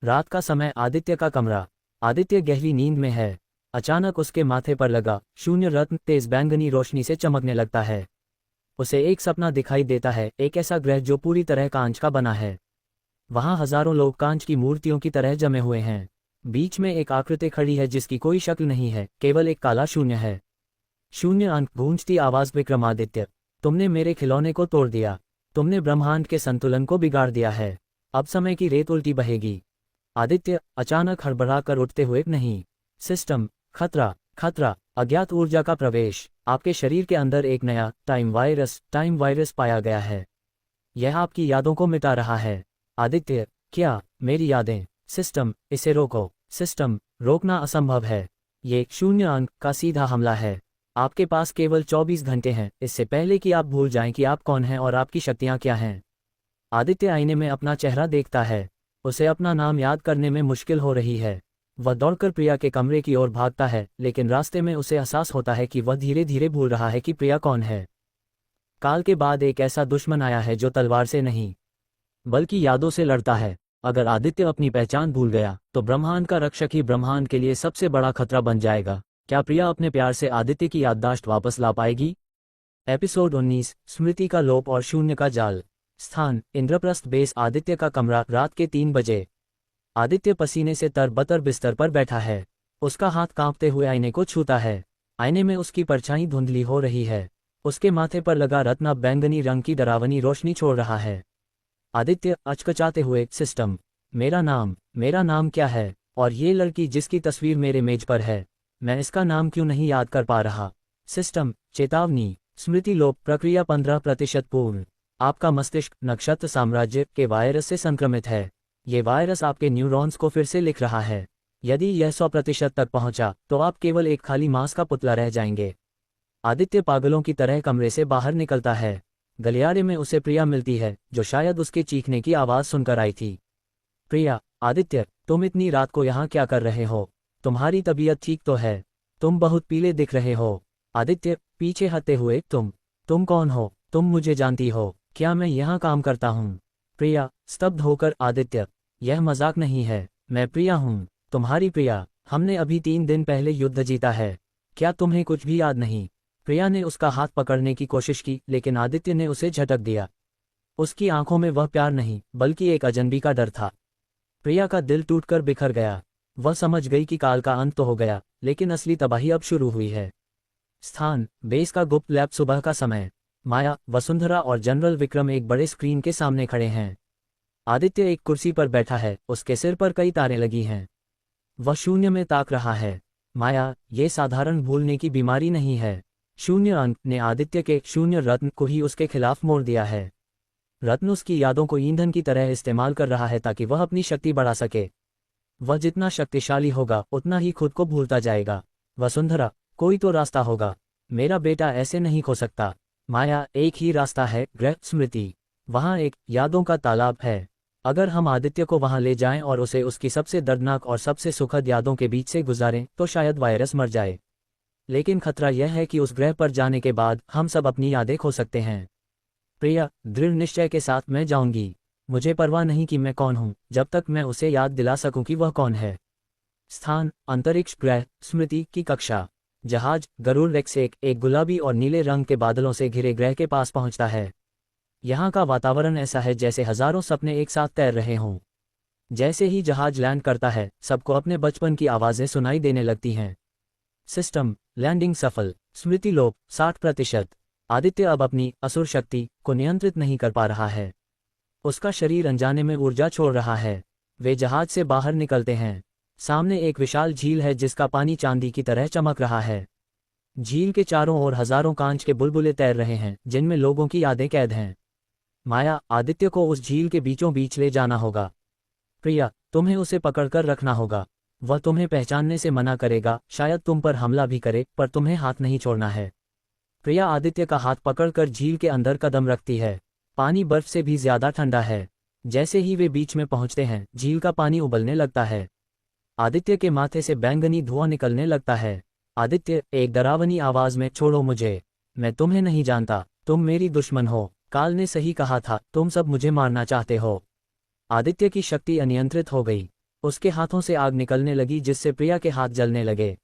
रात का समय, आदित्य का कमरा। आदित्य गहरी नींद में है। अचानक उसके माथे पर लगा शून्य रत्न तेज बैंगनी रोशनी से चमकने लगता है। उसे एक सपना दिखाई देता है, एक ऐसा ग्रह जो पूरी तरह कांच का बना है। वहां हजारों लोग कांच की मूर्तियों की तरह जमे हुए हैं। बीच में एक आकृति खड़ी है जिसकी कोई शक्ल नहीं है, केवल एक काला शून्य है। शून्य अंक। गूंजती आवाज, विक्रमादित्य, तुमने मेरे खिलौने को तोड़ दिया। तुमने ब्रह्मांड के संतुलन को बिगाड़ दिया है। अब समय की रेत उल्टी बहेगी। आदित्य अचानक हड़बड़ाकर उठते हुए, नहीं। सिस्टम, खतरा, खतरा, अज्ञात ऊर्जा का प्रवेश। आपके शरीर के अंदर एक नया टाइम वायरस पाया गया है। यह आपकी यादों को मिटा रहा है। आदित्य, क्या? मेरी यादें? सिस्टम, इसे रोको। सिस्टम, रोकना असंभव है। ये 0 अंक का सीधा हमला है। आपके पास केवल 24 घंटे हैं, इससे पहले कि आप भूल जाएं कि आप कौन हैं और आपकी शक्तियां क्या हैं। आदित्य आईने में अपना चेहरा देखता है। उसे अपना नाम याद करने में मुश्किल हो रही है। वह दौड़कर प्रिया के कमरे की ओर भागता है, लेकिन रास्ते में उसे एहसास होता है कि वह धीरे धीरे भूल रहा है कि प्रिया कौन है। काल के बाद एक ऐसा दुश्मन आया है जो तलवार से नहीं, बल्कि यादों से लड़ता है। अगर आदित्य अपनी पहचान भूल गया, तो ब्रह्मांड का रक्षक ही ब्रह्मांड के लिए सबसे बड़ा खतरा बन जाएगा। क्या प्रिया अपने प्यार से आदित्य की याददाश्त वापस ला पाएगी? एपिसोड 19, स्मृति का लोप और शून्य का जाल। स्थान, इंद्रप्रस्थ बेस। आदित्य का कमरा, रात के 3 बजे। आदित्य पसीने से तरबतर बिस्तर पर बैठा है। उसका हाथ कांपते हुए आईने को छूता है। आईने में उसकी परछाई धुंधली हो रही है। उसके माथे पर लगा रत्न अब बैंगनी रंग की डरावनी रोशनी छोड़ रहा है। आदित्य अचकचाते हुए, सिस्टम, मेरा नाम क्या है? और ये लड़की जिसकी तस्वीर मेरे मेज पर है, मैं इसका नाम क्यों नहीं याद कर पा रहा? सिस्टम, चेतावनी, स्मृति लोप प्रक्रिया 15% पूर्ण। आपका मस्तिष्क नक्षत्र साम्राज्य के वायरस से संक्रमित है। ये वायरस आपके न्यूरॉन्स को फिर से लिख रहा है। यदि यह 100% तक पहुंचा, तो आप केवल एक खाली मांस का पुतला रह जाएंगे। आदित्य पागलों की तरह कमरे से बाहर निकलता है। गलियारे में उसे प्रिया मिलती है, जो शायद उसके चीखने की आवाज़ सुनकर आई थी। प्रिया, आदित्य, तुम इतनी रात को यहाँ क्या कर रहे हो? तुम्हारी तबीयत ठीक तो है? तुम बहुत पीले दिख रहे हो। आदित्य पीछे हटते हुए, तुम कौन हो? तुम मुझे जानती हो? क्या मैं यहाँ काम करता हूँ? प्रिया स्तब्ध होकर, आदित्य, यह मजाक नहीं है। मैं प्रिया हूँ, तुम्हारी प्रिया। हमने अभी 3 दिन पहले युद्ध जीता है। क्या तुम्हें कुछ भी याद नहीं? प्रिया ने उसका हाथ पकड़ने की कोशिश की, लेकिन आदित्य ने उसे झटक दिया। उसकी आंखों में वह प्यार नहीं, बल्कि एक अजनबी का डर था। प्रिया का दिल टूटकर बिखर गया। वह समझ गई कि काल का अंत तो हो गया, लेकिन असली तबाही अब शुरू हुई है। स्थान, बेस का गुप्त लैब। सुबह का समय। माया, वसुंधरा और जनरल विक्रम एक बड़े स्क्रीन के सामने खड़े हैं। आदित्य एक कुर्सी पर बैठा है, उसके सिर पर कई तारें लगी हैं। वह शून्य में ताक रहा है। माया, ये साधारण भूलने की बीमारी नहीं है। 0 अंक ने आदित्य के 0 रत्न को ही उसके खिलाफ मोड़ दिया है। रत्न उसकी यादों को ईंधन की तरह इस्तेमाल कर रहा है ताकि वह अपनी शक्ति बढ़ा सके। वह जितना शक्तिशाली होगा, उतना ही खुद को भूलता जाएगा। वसुंधरा, कोई तो रास्ता होगा। मेरा बेटा ऐसे नहीं खो सकता। माया, एक ही रास्ता है, ग्रह स्मृति। वहाँ एक यादों का तालाब है। अगर हम आदित्य को वहाँ ले जाएं और उसे उसकी सबसे दर्दनाक और सबसे सुखद यादों के बीच से गुजारें, तो शायद वायरस मर जाए। लेकिन खतरा यह है कि उस ग्रह पर जाने के बाद हम सब अपनी यादें खो सकते हैं। प्रिया दृढ़ निश्चय के साथ, मैं जाऊंगी। मुझे परवाह नहीं कि मैं कौन हूं, जब तक मैं उसे याद दिला सकूं कि वह कौन है। स्थान, अंतरिक्ष ग्रह, स्मृति की कक्षा। जहाज गरुड़ रेक्स एक गुलाबी और नीले रंग के बादलों से घिरे ग्रह के पास पहुंचता है। यहाँ का वातावरण ऐसा है जैसे हजारों सपने एक साथ तैर रहे हों। जैसे ही जहाज लैंड करता है, सबको अपने बचपन की आवाज़ें सुनाई देने लगती हैं। सिस्टम, लैंडिंग सफल। स्मृति लोप 60%। आदित्य अब अपनी असुर शक्ति को नियंत्रित नहीं कर पा रहा है। उसका शरीर अनजाने में ऊर्जा छोड़ रहा है। वे जहाज से बाहर निकलते हैं। सामने एक विशाल झील है जिसका पानी चांदी की तरह चमक रहा है। झील के चारों ओर हजारों कांच के बुलबुले तैर रहे हैं, जिनमें लोगों की यादें कैद हैं। माया, आदित्य को उस झील के बीचों बीच ले जाना होगा। प्रिया, तुम्हें उसे पकड़कर रखना होगा। वह तुम्हें पहचानने से मना करेगा, शायद तुम पर हमला भी करे, पर तुम्हें हाथ नहीं छोड़ना है। प्रिया आदित्य का हाथ पकड़कर झील के अंदर कदम रखती है। पानी बर्फ से भी ज्यादा ठंडा है। जैसे ही वे बीच में पहुंचते हैं, झील का पानी उबलने लगता है। आदित्य के माथे से बैंगनी धुआं निकलने लगता है। आदित्य एक डरावनी आवाज में, छोड़ो मुझे, मैं तुम्हें नहीं जानता, तुम मेरी दुश्मन हो। काल ने सही कहा था, तुम सब मुझे मारना चाहते हो। आदित्य की शक्ति अनियंत्रित हो गई। उसके हाथों से आग निकलने लगी जिससे प्रिया के हाथ जलने लगे।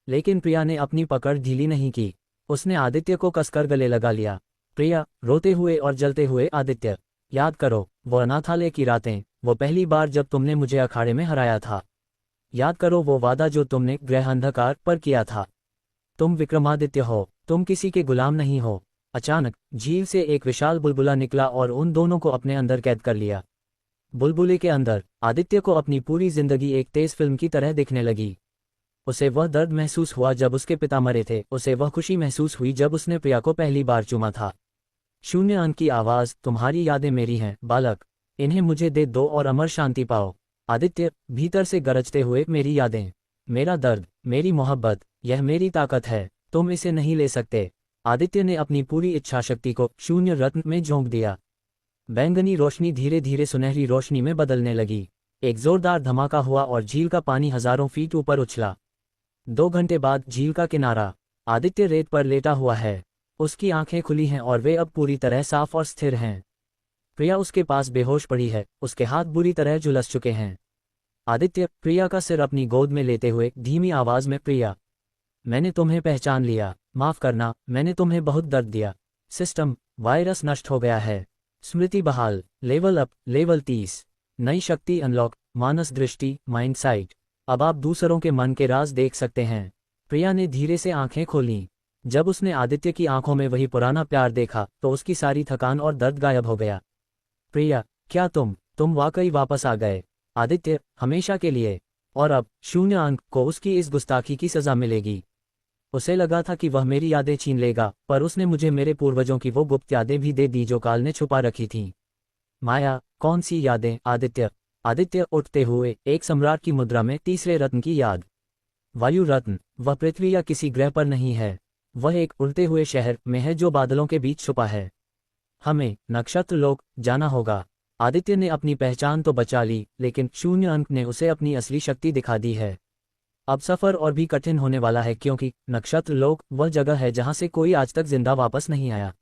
लेकिन प्रिया ने अपनी पकड़ ढीली नहीं की। उसने आदित्य को कसकर गले लगा लिया। प्रिया रोते हुए और जलते हुए, आदित्य, याद करो वो अनाथालय की रातें, वो पहली बार जब तुमने मुझे अखाड़े में हराया था। याद करो वो वादा जो तुमने ग्रह अंधकार पर किया था। तुम विक्रमादित्य हो, तुम किसी के गुलाम नहीं हो। अचानक झील से एक विशाल बुलबुला निकला और उन दोनों को अपने अंदर कैद कर लिया। बुलबुले के अंदर आदित्य को अपनी पूरी जिंदगी एक तेज फिल्म की तरह दिखने लगी। उसे वह दर्द महसूस हुआ जब उसके पिता मरे थे, उसे वह खुशी महसूस हुई जब उसने प्रिया को पहली बार चूमा था। शून्य अंक की आवाज, तुम्हारी यादें मेरी हैं बालक, इन्हें मुझे दे दो और अमर शांति पाओ। आदित्य भीतर से गरजते हुए, मेरी यादें, मेरा दर्द, मेरी मोहब्बत, यह मेरी ताकत है, तुम इसे नहीं ले सकते। आदित्य ने अपनी पूरी इच्छाशक्ति को शून्य रत्न में झोंक दिया। बैंगनी रोशनी धीरे धीरे सुनहरी रोशनी में बदलने लगी। एक जोरदार धमाका हुआ और झील का पानी हजारों फीट ऊपर उछला। 2 घंटे बाद झील का किनारा। आदित्य रेत पर लेटा हुआ है। उसकी आंखें खुली हैं और वे अब पूरी तरह साफ और स्थिर हैं। प्रिया उसके पास बेहोश पड़ी है, उसके हाथ बुरी तरह झुलस चुके हैं। आदित्य प्रिया का सिर अपनी गोद में लेते हुए धीमी आवाज में, प्रिया, मैंने तुम्हें पहचान लिया, माफ करना, मैंने तुम्हें बहुत दर्द दिया। सिस्टम वायरस नष्ट हो गया है। स्मृति बहाल, लेवल अप, लेवल 30, नई शक्ति अनलॉक, मानस दृष्टि, माइंड साइट। अब आप दूसरों के मन के राज देख सकते हैं। प्रिया ने धीरे से आंखें खोलीं। जब उसने आदित्य की आंखों में वही पुराना प्यार देखा तो उसकी सारी थकान और दर्द गायब हो गया। प्रिया, क्या तुम वाकई वापस आ गए? आदित्य, हमेशा के लिए। और अब शून्य अंक को उसकी इस गुस्ताखी की सजा मिलेगी। उसे लगा था कि वह मेरी यादें छीन लेगा, पर उसने मुझे मेरे पूर्वजों की वो गुप्त यादें भी दे दी जो काल ने छुपा रखी थीं। माया, कौन सी यादें? आदित्य आदित्य उठते हुए, एक सम्राट की मुद्रा में तीसरे रत्न की याद। वायु रत्न, वह पृथ्वी या किसी ग्रह पर नहीं है, वह एक उड़ते हुए शहर में है जो बादलों के बीच छुपा है। हमें नक्षत्र लोक जाना होगा। आदित्य ने अपनी पहचान तो बचा ली, लेकिन शून्य अंक ने उसे अपनी असली शक्ति दिखा दी है। अब सफर और भी कठिन होने वाला है, क्योंकि नक्षत्र लोक वह जगह है जहां से कोई आज तक जिंदा वापस नहीं आया।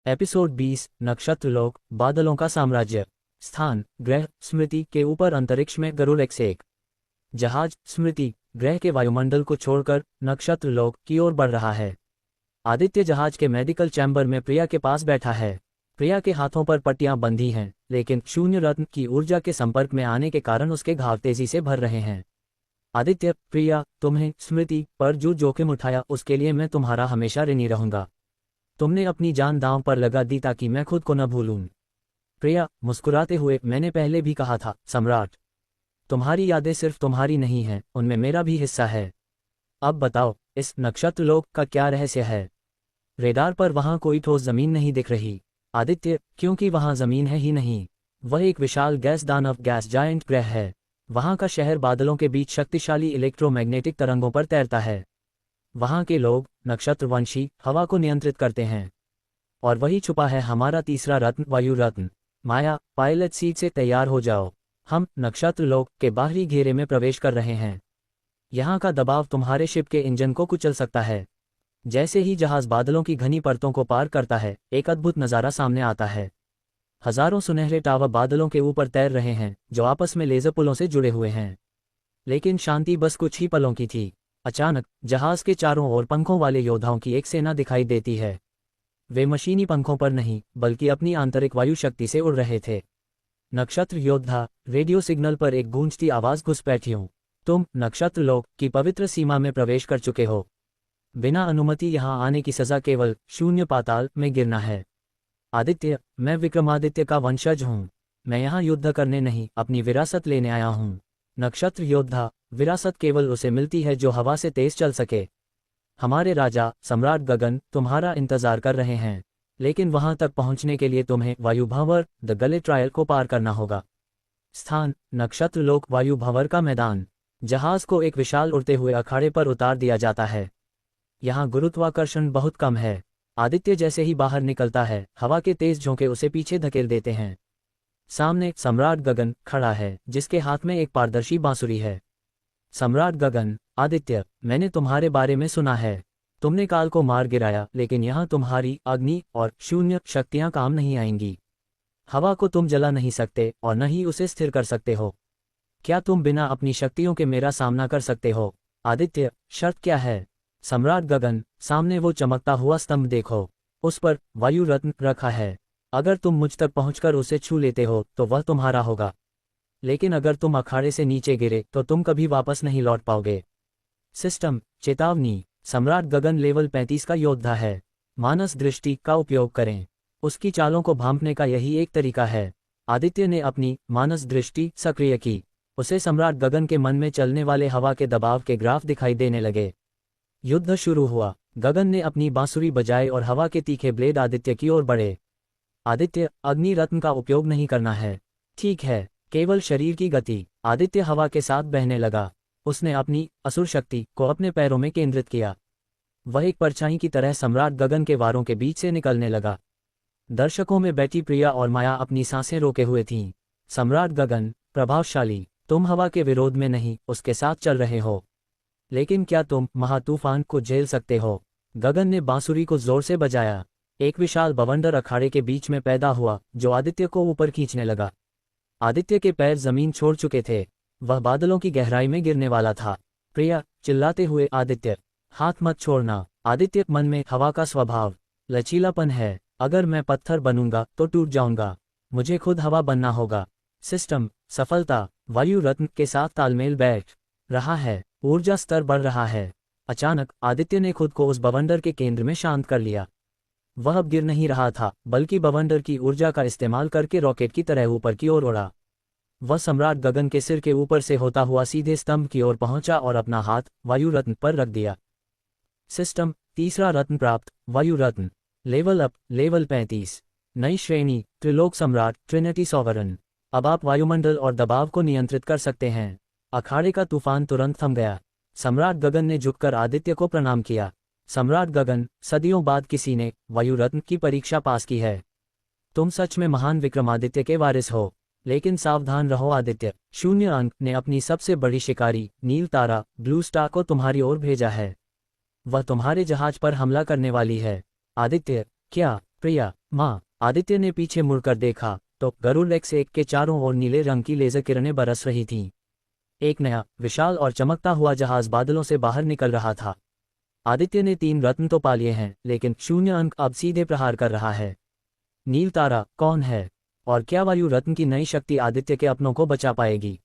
एपिसोड 20, नक्षत्र लोक, बादलों का साम्राज्य। स्थान ग्रह स्मृति के ऊपर अंतरिक्ष में गरुड़ X1। जहाज स्मृति ग्रह के वायुमंडल को छोड़कर नक्षत्र लोक की ओर बढ़ रहा है। आदित्य जहाज के मेडिकल चैम्बर में प्रिया के पास बैठा है। प्रिया के हाथों पर पट्टियां बंधी हैं, लेकिन शून्य रत्न की ऊर्जा के संपर्क में आने के कारण उसके घाव तेजी से भर रहे हैं। आदित्य, प्रिया, तुम्हें स्मृति पर जो जोखिम उठाया उसके लिए मैं तुम्हारा हमेशा ऋणी रहूंगा। तुमने अपनी जान दांव पर लगा दी ताकि मैं खुद को न भूलूं। प्रिया मुस्कुराते हुए, मैंने पहले भी कहा था सम्राट, तुम्हारी यादें सिर्फ तुम्हारी नहीं हैं, उनमें मेरा भी हिस्सा है। अब बताओ, इस नक्षत्र लोक का क्या रहस्य है? रेडार पर वहां कोई ठोस जमीन नहीं दिख रही। आदित्य, क्योंकि वहां जमीन है ही नहीं, वह एक विशाल गैस दानव गैस जायंट ग्रह है। वहां का शहर बादलों के बीच शक्तिशाली इलेक्ट्रोमैग्नेटिक तरंगों पर तैरता है। वहां के लोग नक्षत्रवंशी हवा को नियंत्रित करते हैं। और वही छुपा है हमारा तीसरा रत्न, वायु रत्न। माया, पायलट सीट से तैयार हो जाओ, हम नक्षत्र लोक के बाहरी घेरे में प्रवेश कर रहे हैं। यहाँ का दबाव तुम्हारे शिप के इंजन को कुचल सकता है। जैसे ही जहाज बादलों की घनी परतों को पार करता है, एक अद्भुत नज़ारा सामने आता है। हजारों सुनहरे टावर बादलों के ऊपर तैर रहे हैं, जो आपस में लेजर पुलों से जुड़े हुए हैं। लेकिन शांति बस कुछ ही पलों की थी। अचानक जहाज के चारों ओर पंखों वाले योद्धाओं की एक सेना दिखाई देती है। वे मशीनी पंखों पर नहीं, बल्कि अपनी आंतरिक वायु शक्ति से उड़ रहे थे। नक्षत्र योद्धा, रेडियो सिग्नल पर एक गूंजती आवाज घुसपैठियों, तुम नक्षत्र लोक की पवित्र सीमा में प्रवेश कर चुके हो। बिना अनुमति यहाँ आने की सजा केवल शून्य पाताल में गिरना है। आदित्य, मैं विक्रमादित्य का वंशज हूँ। मैं यहाँ युद्ध करने नहीं, अपनी विरासत लेने आया हूँ। नक्षत्र योद्धा, विरासत केवल उसे मिलती है जो हवा से तेज चल सके। हमारे राजा सम्राट गगन तुम्हारा इंतजार कर रहे हैं, लेकिन वहां तक पहुंचने के लिए तुम्हें वायु भंवर द गले ट्रायल को पार करना होगा। स्थान नक्षत्र लोक, वायु भंवर का मैदान। जहाज को एक विशाल उड़ते हुए अखाड़े पर उतार दिया जाता है। यहाँ गुरुत्वाकर्षण बहुत कम है। आदित्य जैसे ही बाहर निकलता है, हवा के तेज झोंके उसे पीछे धकेल देते हैं। सामने सम्राट गगन खड़ा है, जिसके हाथ में एक पारदर्शी बांसुरी है। सम्राट गगन, आदित्य, मैंने तुम्हारे बारे में सुना है। तुमने काल को मार गिराया, लेकिन यहाँ तुम्हारी अग्नि और शून्य शक्तियाँ काम नहीं आएंगी। हवा को तुम जला नहीं सकते और न ही उसे स्थिर कर सकते हो। क्या तुम बिना अपनी शक्तियों के मेरा सामना कर सकते हो? आदित्य, शर्त क्या है? सम्राट गगन, सामने वो चमकता हुआ स्तंभ देखो, उस पर वायु रत्न रखा है। अगर तुम मुझ तक पहुंचकर उसे छू लेते हो तो वह तुम्हारा होगा, लेकिन अगर तुम अखाड़े से नीचे गिरे तो तुम कभी वापस नहीं लौट पाओगे। सिस्टम चेतावनी, सम्राट गगन लेवल 35 का योद्धा है। मानस दृष्टि का उपयोग करें। उसकी चालों को भांपने का यही एक तरीका है। आदित्य ने अपनी मानस दृष्टि सक्रिय की। उसे सम्राट गगन के मन में चलने वाले हवा के दबाव के ग्राफ दिखाई देने लगे। युद्ध शुरू हुआ। गगन ने अपनी बांसुरी बजाई और हवा के तीखे ब्लेड आदित्य की ओर बढ़े। आदित्य, अग्नि रत्न का उपयोग नहीं करना है। ठीक है, केवल शरीर की गति। आदित्य हवा के साथ बहने लगा। उसने अपनी असुर शक्ति को अपने पैरों में केंद्रित किया। वह एक परछाई की तरह सम्राट गगन के वारों के बीच से निकलने लगा। दर्शकों में बैठी प्रिया और माया अपनी सांसें रोके हुए थीं। सम्राट गगन, प्रभावशाली, तुम हवा के विरोध में नहीं, उसके साथ चल रहे हो। लेकिन क्या तुम महातूफान को झेल सकते हो? गगन ने बांसुरी को जोर से बजाया। एक विशाल बवंडर अखाड़े के बीच में पैदा हुआ, जो आदित्य को ऊपर खींचने लगा। आदित्य के पैर जमीन छोड़ चुके थे। वह बादलों की गहराई में गिरने वाला था। प्रिया, चिल्लाते हुए, आदित्य, हाथ मत छोड़ना। आदित्य मन में, हवा का स्वभाव लचीलापन है। अगर मैं पत्थर बनूंगा तो टूट जाऊंगा। मुझे खुद हवा बनना होगा। सिस्टम, सफलता, वायु रत्न के साथ तालमेल बैठ रहा है। ऊर्जा स्तर बढ़ रहा है। अचानक आदित्य ने खुद को उस बवंडर के केंद्र में शांत कर लिया। वह अब गिर नहीं रहा था, बल्कि बवंडर की ऊर्जा का इस्तेमाल करके रॉकेट की तरह ऊपर की ओर उड़ा। वह सम्राट गगन के सिर के ऊपर से होता हुआ सीधे स्तंभ की ओर पहुंचा और अपना हाथ वायु रत्न पर रख दिया। सिस्टम, तीसरा रत्न प्राप्त, वायु रत्न। Level up, level 35। नई श्रेणी, त्रिलोक सम्राट, ट्रिनिटी सॉवरन। अब आप वायुमंडल और दबाव को नियंत्रित कर सकते हैं। अखाड़े का तूफान तुरंत थम गया। सम्राट गगन ने झुककर आदित्य को प्रणाम किया। सम्राट गगन, सदियों बाद किसी ने वायु रत्न की परीक्षा पास की है। तुम सच में महान विक्रमादित्य के वारिस हो। लेकिन सावधान रहो आदित्य, 0 अंक ने अपनी सबसे बड़ी शिकारी नील तारा ब्लू स्टार को तुम्हारी ओर भेजा है। वह तुम्हारे जहाज पर हमला करने वाली है। आदित्य, क्या? प्रिया, माँ। आदित्य ने पीछे मुड़कर देखा तो गरुड़ X1 के चारों ओर नीले रंग की लेजर किरणें बरस रही थीं। एक नया, विशाल और चमकता हुआ जहाज बादलों से बाहर निकल रहा था। आदित्य ने 3 रत्न तो पा लिए हैं, लेकिन 0 अंक अब सीधे प्रहार कर रहा है। नील तारा कौन है? और क्या वायु रत्न की नई शक्ति आदित्य के अपनों को बचा पाएगी?